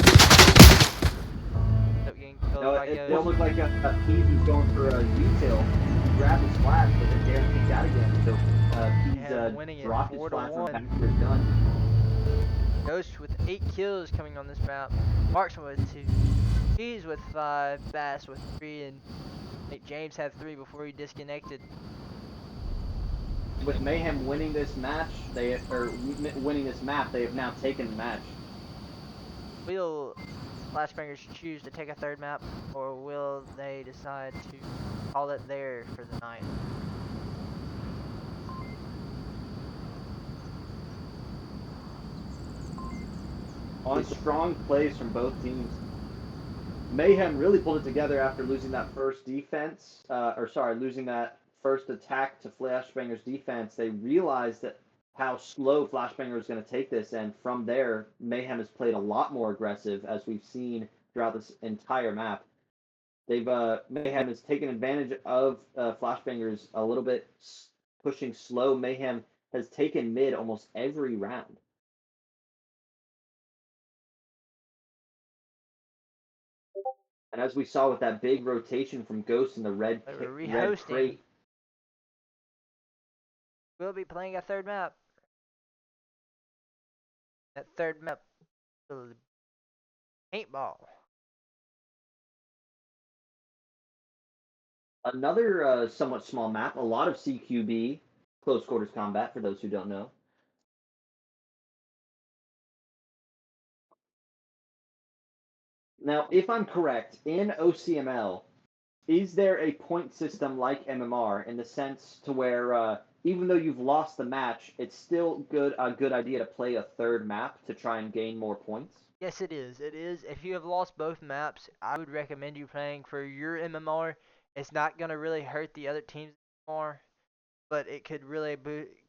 Getting killed No, by it Ghost. don't look like Peas was going for a U-tail. He grabbed his flash, but then Darren peeked out again. So Yeah, winning Peas it dropped his 4-1. flash on back to his gun. Ghost with 8 kills coming on this map. Marksman with 2. Peas with 5. Bass with 3. And I think James had 3 before he disconnected. With Mayhem winning this match, winning this map, they have now taken the match. Will Flashbangers choose to take a third map, or will they decide to call it there for the night? On strong plays from both teams. Mayhem really pulled it together after losing that first defense, losing that first attack to Flashbanger's defense. They realized that how slow Flashbanger was going to take this, and from there, Mayhem has played a lot more aggressive, as we've seen throughout this entire map. Mayhem has taken advantage of Flashbangers a little bit, pushing slow. Mayhem has taken mid almost every round. And as we saw with that big rotation from Ghost in the red crate, We'll be playing a third map. That third map, paintball. Another somewhat small map, a lot of CQB, close quarters combat, for those who don't know. Now, if I'm correct, in OCML, is there a point system like MMR in the sense to where even though you've lost the match, it's still a good idea to play a third map to try and gain more points? Yes, it is. It is. If you have lost both maps, I would recommend you playing for your MMR. It's not gonna really hurt the other team's MMR, but it could really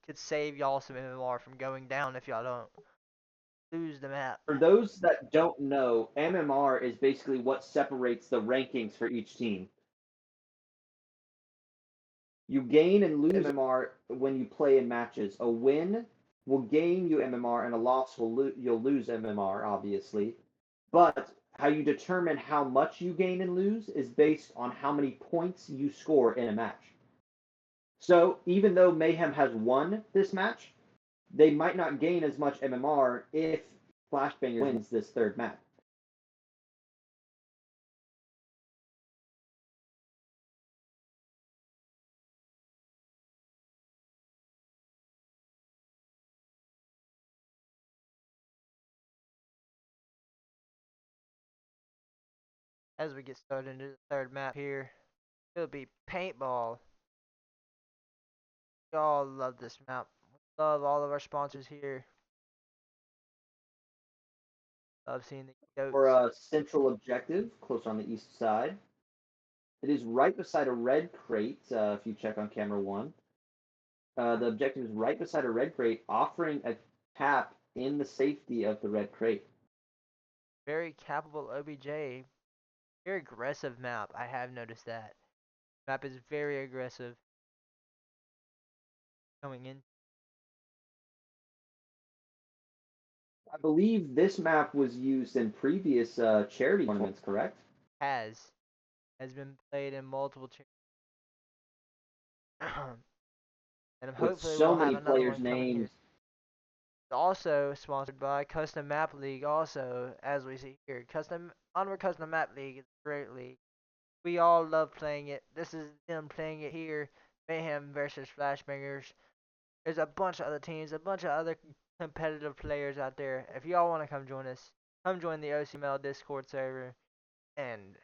could save y'all some MMR from going down if y'all don't lose the map. For those that don't know, MMR is basically what separates the rankings for each team. You gain and lose MMR when you play in matches. A win will gain you MMR, and a loss will you'll lose MMR, obviously. But how you determine how much you gain and lose is based on how many points you score in a match. So even though Mayhem has won this match, they might not gain as much MMR if Flashbanger wins this third map. As we get started into the third map here, it'll be paintball. Y'all love this map. We love all of our sponsors here. Love seeing the For goats. a central objective, closer on the east side, it is right beside a red crate. If you check on camera 1, the objective is right beside a red crate, offering a cap in the safety of the red crate. Very capable OBJ. Very aggressive map. I have noticed that. Map is very aggressive. Coming in. I believe this map was used in previous charity tournaments, correct? Has been played in multiple and With hopefully so we'll have many another players' one coming here. names. Also sponsored by Custom Map League. Also, as we see here, Onward Custom Map League is a great league. We all love playing it. This is them playing it here. Mayhem versus Flashbangers. There's a bunch of other teams, a bunch of other competitive players out there. If y'all want to come join us, come join the OCML Discord server. And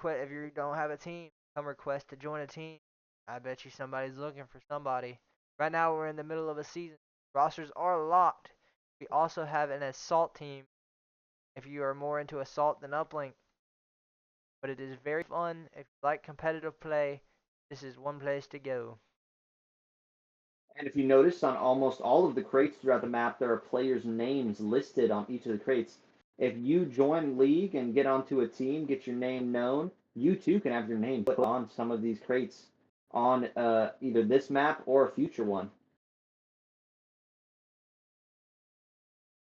if you don't have a team, come request to join a team. I bet you somebody's looking for somebody. Right now we're in the middle of a season. Rosters are locked. We also have an assault team if you are more into assault than uplink. But it is very fun. If you like competitive play, this is one place to go. And if you notice, on almost all of the crates throughout the map, there are players' names listed on each of the crates. If you join League and get onto a team, get your name known, you too can have your name put on some of these crates on either this map or a future one.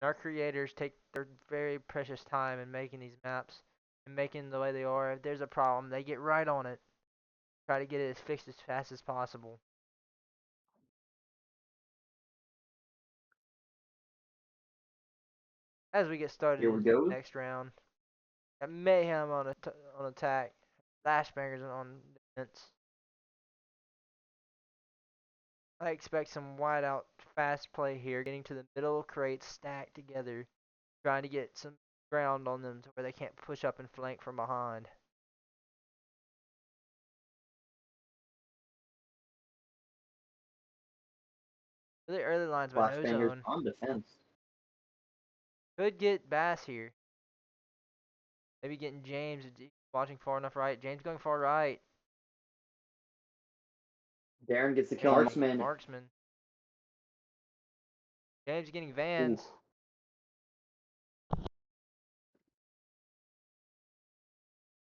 Our creators take their very precious time in making these maps and making the way they are. If there's a problem, they get right on it. Try to get it fixed as fast as possible. As we get started Here we into go. the next round, got Mayhem on attack, Flashbangers on defense. I expect some wide out fast play here, getting to the middle crates stacked together, trying to get some ground on them to where they can't push up and flank from behind. Really early lines by No Flashbangers Zone. on defense. Could get Bass here. Maybe getting James watching far enough right. James going far right. Darren gets the kill. Marksman. James getting Vans. Ooh.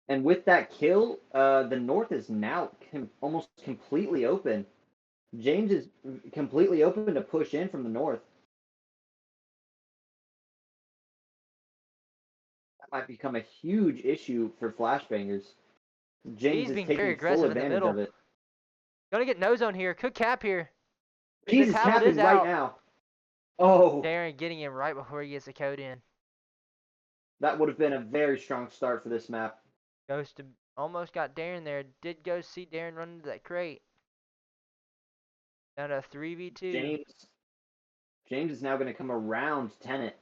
And with that kill, the North is now almost completely open. James is completely open to push in from the North. That might become a huge issue for Flashbangers. James is being taking very full aggressive in the advantage middle. of it. Gonna get No Zone here. Could cap here. He's capping right out. now. Oh, Darren getting him right before he gets the code in. that would have been a very strong start for this map. Goes to Almost got Darren there. Did go see Darren run into that crate. Down to 3v2. James is now going to come around Tenet.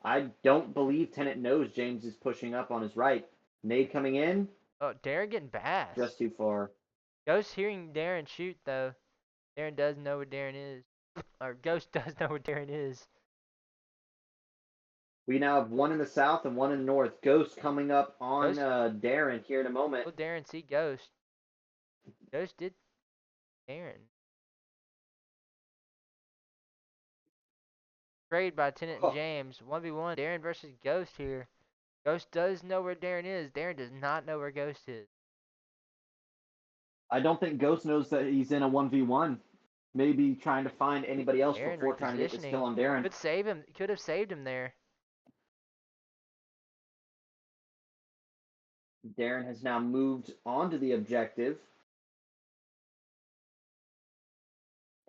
I don't believe Tenet knows James is pushing up on his right. Nade coming in. Oh, Darren getting bashed. Just too far. Ghost hearing Darren shoot, though. Darren does know where Darren is. Or Ghost does know where Darren is. We now have one in the south and one in the north. Ghost coming up on Ghost? Darren here in a moment. Will Darren see Ghost? Ghost did Darren. Trade by Tennant and James. 1v1. Darren versus Ghost here. Ghost does know where Darren is. Darren does not know where Ghost is. I don't think Ghost knows that he's in a 1v1. Maybe trying to find anybody else Darren before trying to get this kill on Darren. Could save him. Could have saved him there. Darren has now moved onto the objective.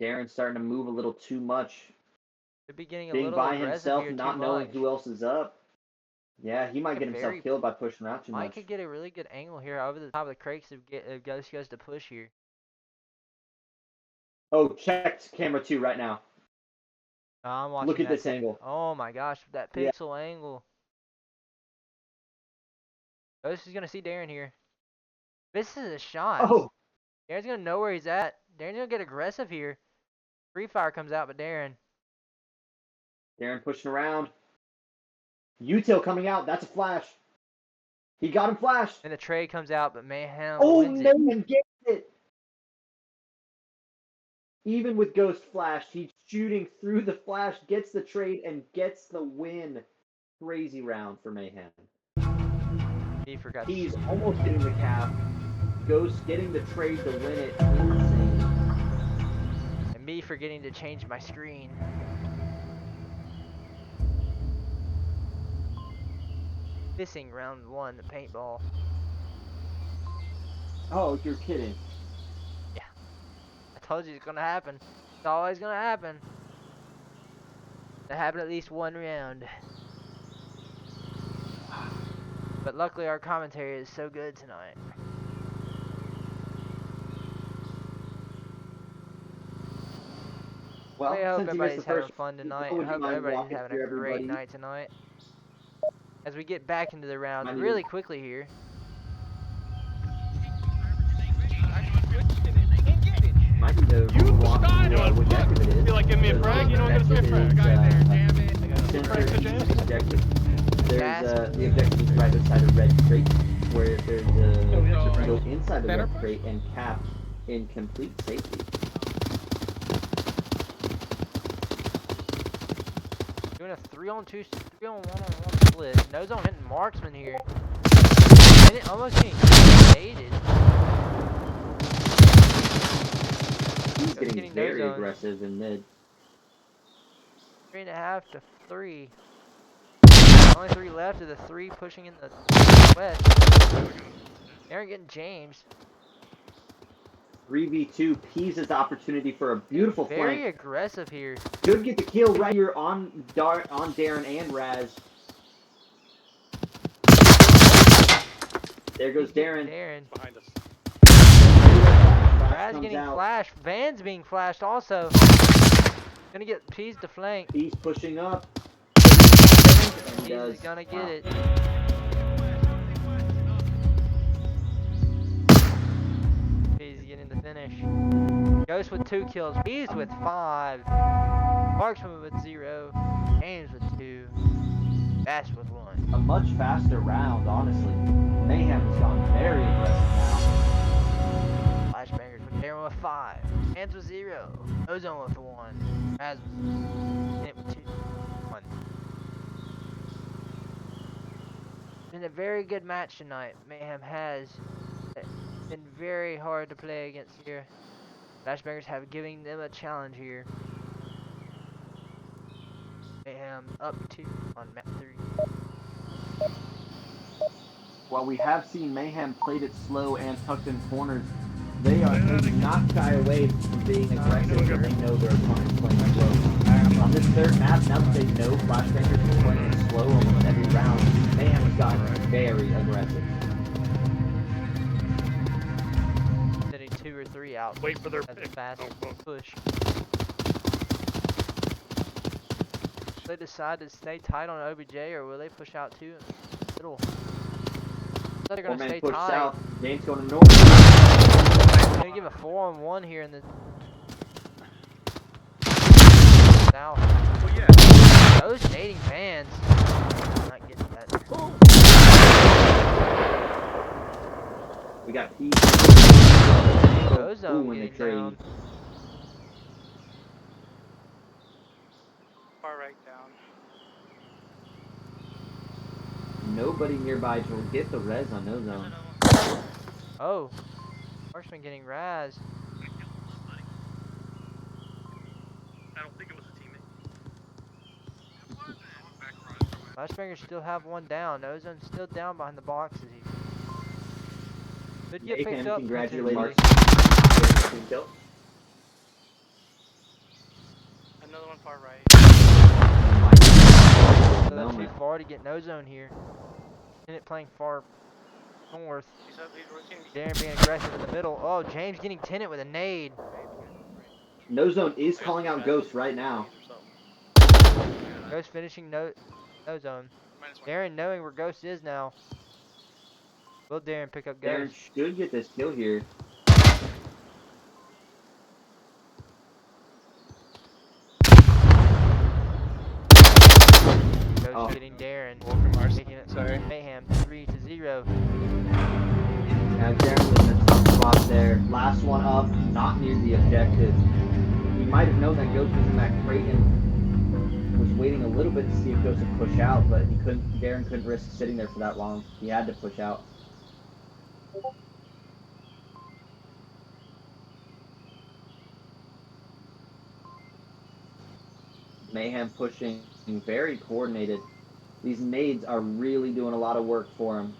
Darren's starting to move a little too much. Could be getting a Being little by aggressive himself, here not too knowing much. who else is up. Yeah, he might get himself killed by pushing out too much. Mike could get a really good angle here over the top of the crates if Ghost goes to push here. Oh, checked camera 2 right now. Oh, I'm watching Look at that this angle. Oh my gosh, that pixel angle. Ghost is gonna see Darren here. This is a shot. Oh! Darren's gonna know where he's at. Darren's gonna get aggressive here. Free fire comes out, but Darren. Darren pushing around. Util coming out. That's a flash. He got him flashed. And the trade comes out, but Mayhem Oh, wins it. Mayhem gets it. Even with Ghost flashed, he's shooting through the flash, gets the trade, and gets the win. Crazy round for Mayhem. He forgot. He's almost getting the cap. Ghost getting the trade to win it. Insane. And me forgetting to change my screen. Missing round 1, the paintball. Oh, you're kidding. Yeah. I told you it's gonna happen. It's always gonna happen. It happened at least one round. But luckily our commentary is so good tonight. Well, I hope since you missed everybody's the having first, fun tonight. would I you hope mind everybody's walking having through a great everybody? night tonight. As we get back into the round I need really to- quickly here. Might need to walk through what objective it is. Feel like giving me a frag? You know I'm gonna say a frag. Objective is, Damn it. I got a center frag of such the a objective. There's the objective is right outside a red crate, where there's a go inside the red crate and cap in complete safety. Doing a 3-on-2, 3-on-1-on-1 split. No zone hitting marksman here. And it almost getting faded. He's Getting getting no very zone. aggressive in mid. 3.5 to 3. Only 3 left of the 3 pushing in the west. Aaron getting James. 3v2, Pease's opportunity for a beautiful Very flank. aggressive here. Could get the kill right here on Darren and Raz. There goes Darren. Darren. behind us. Raz Comes getting out. flashed. Van's being flashed also. Gonna get Pease to flank. Pease pushing up. And Pease is gonna get it. Pease getting the finish. Ghost with 2 kills. Pease with 5. Marksman with 0. James with 2. Bash with 1. A much faster round, honestly. Mayhem has gone very aggressive now. Flashbangers with Darren with 5. Hands with 0. Ozone with 1. Raz with Hit with 2. 1. Been a very good match tonight. Mayhem has been very hard to play against here. Flashbangers have given them a challenge here. Mayhem up 2 on map 3. While we have seen Mayhem played it slow and tucked in corners, they do not shy away from being aggressive when they know their opponent's playing slow. On this third map, now that they know Flashbangers is playing it slow almost every round, Mayhem has gotten very aggressive. out. Wait for their That's a pick. fast Oh, well. push. They decide to stay tight on OBJ, or will they push out too in the middle? They're gonna Four-man stay push tight. south. James going to north. Gonna give a 4-on-1 here in the south. Well, yeah. Those nading fans. Not getting that. We got P. Ozone in the getting trade. down. Far right down. Nobody nearby to get the res on Ozone. Oh, Marksman getting raz. I don't think it was a teammate. Flashbangers still have one down. Ozone's still down behind the boxes here. Could get picked Mayhem up. congratulating potentially. kill. Another one far right. So that's too far to get no zone here. And it playing far north. He's up, he's rotating. Darren being aggressive in the middle. Oh, James getting tinted with a nade. No zone is calling out Ghost right now. Ghost finishing no zone. -1. Darren knowing where Ghost is now. Will Darren pick up Darren Ghost? should get this kill here. Ghost getting Darren. Making it Sorry. Mayhem 3-0. Now Darren was in a tough spot there. Last one up, not near the objective. He might have known that Ghost was in that crate and was waiting a little bit to see if Ghost would push out, but he couldn't. Darren couldn't risk sitting there for that long. He had to push out. Mayhem pushing, very coordinated. These nades are really doing a lot of work for him.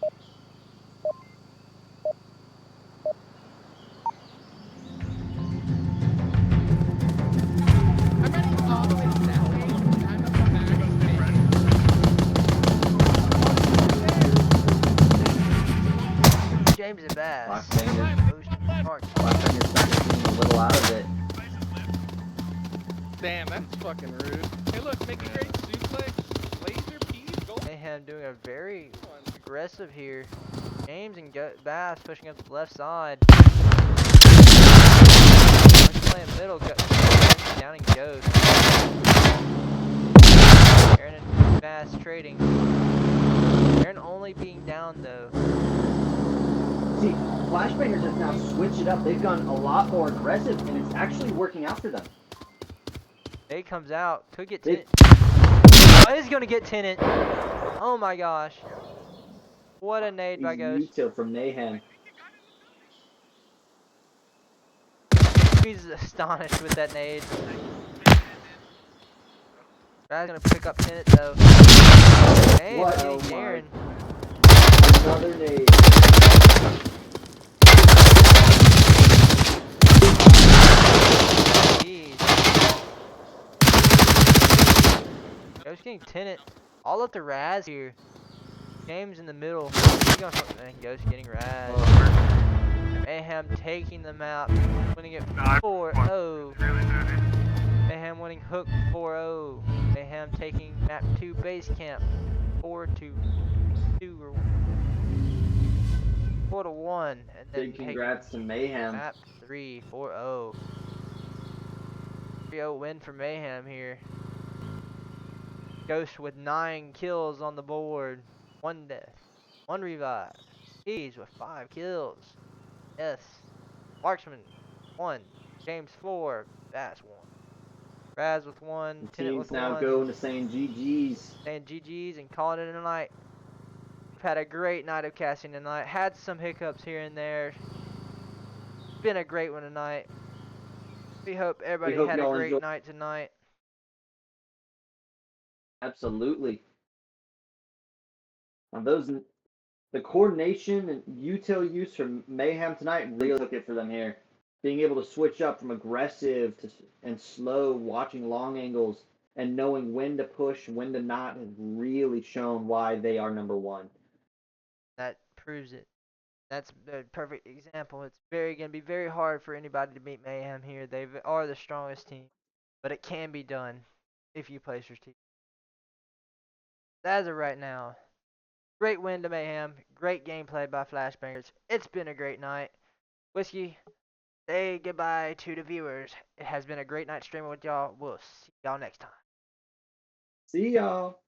James and Bass. Flashbanger's starting to seem a little out of it. Damn, that's fucking rude. Hey, look, make a great suplex. Laser P's goal. Mayhem doing a very aggressive here. James and Bass pushing up the left side. Playing middle, downing Ghost. Aaron and Bass trading. Aaron only being down though. See, Flashbangers have now switched it up. They've gone a lot more aggressive, and it's actually working out for them. Nade comes out, could get tinted. Oh, is gonna get tinted. Oh my gosh. What a nade by Ghost. Util from Mayhem. He's astonished with that nade. Guy's gonna pick up tinted though. Hey, What? getting Oh my. Darren. Another nade. Ghost getting tinted. All up the Raz here. James in the middle. And Ghost getting Raz. Mayhem taking the map. Winning it 4-0. Mayhem winning Hook 4-0. Mayhem taking map 2 base camp 4-2 or 4-1. And then Big congrats to Mayhem. map 3 4-0. 3-0 win for Mayhem here. Ghost with 9 kills on the board. 1 death. 1 revive. He's with 5 kills. Yes. Marksman 1. James 4. Bass 1. Raz with 1. The Tenet team's with now 1. going to saying GG's. Saying GG's and calling it a night. We've had a great night of casting tonight. Had some hiccups here and there. Been a great one tonight. We hope everybody had a great night tonight. Absolutely. Now the coordination and util use from Mayhem tonight really took it for them here. Being able to switch up from aggressive and slow, watching long angles, and knowing when to push, when to not, has really shown why they are number 1. That proves it. That's the perfect example. It's gonna be very hard for anybody to beat Mayhem here. They are the strongest team, but it can be done if you play strategic. As of right now, great win to Mayhem. Great gameplay by Flashbangers. It's been a great night. Whiskey, say goodbye to the viewers. It has been a great night streaming with y'all. We'll see y'all next time. See y'all.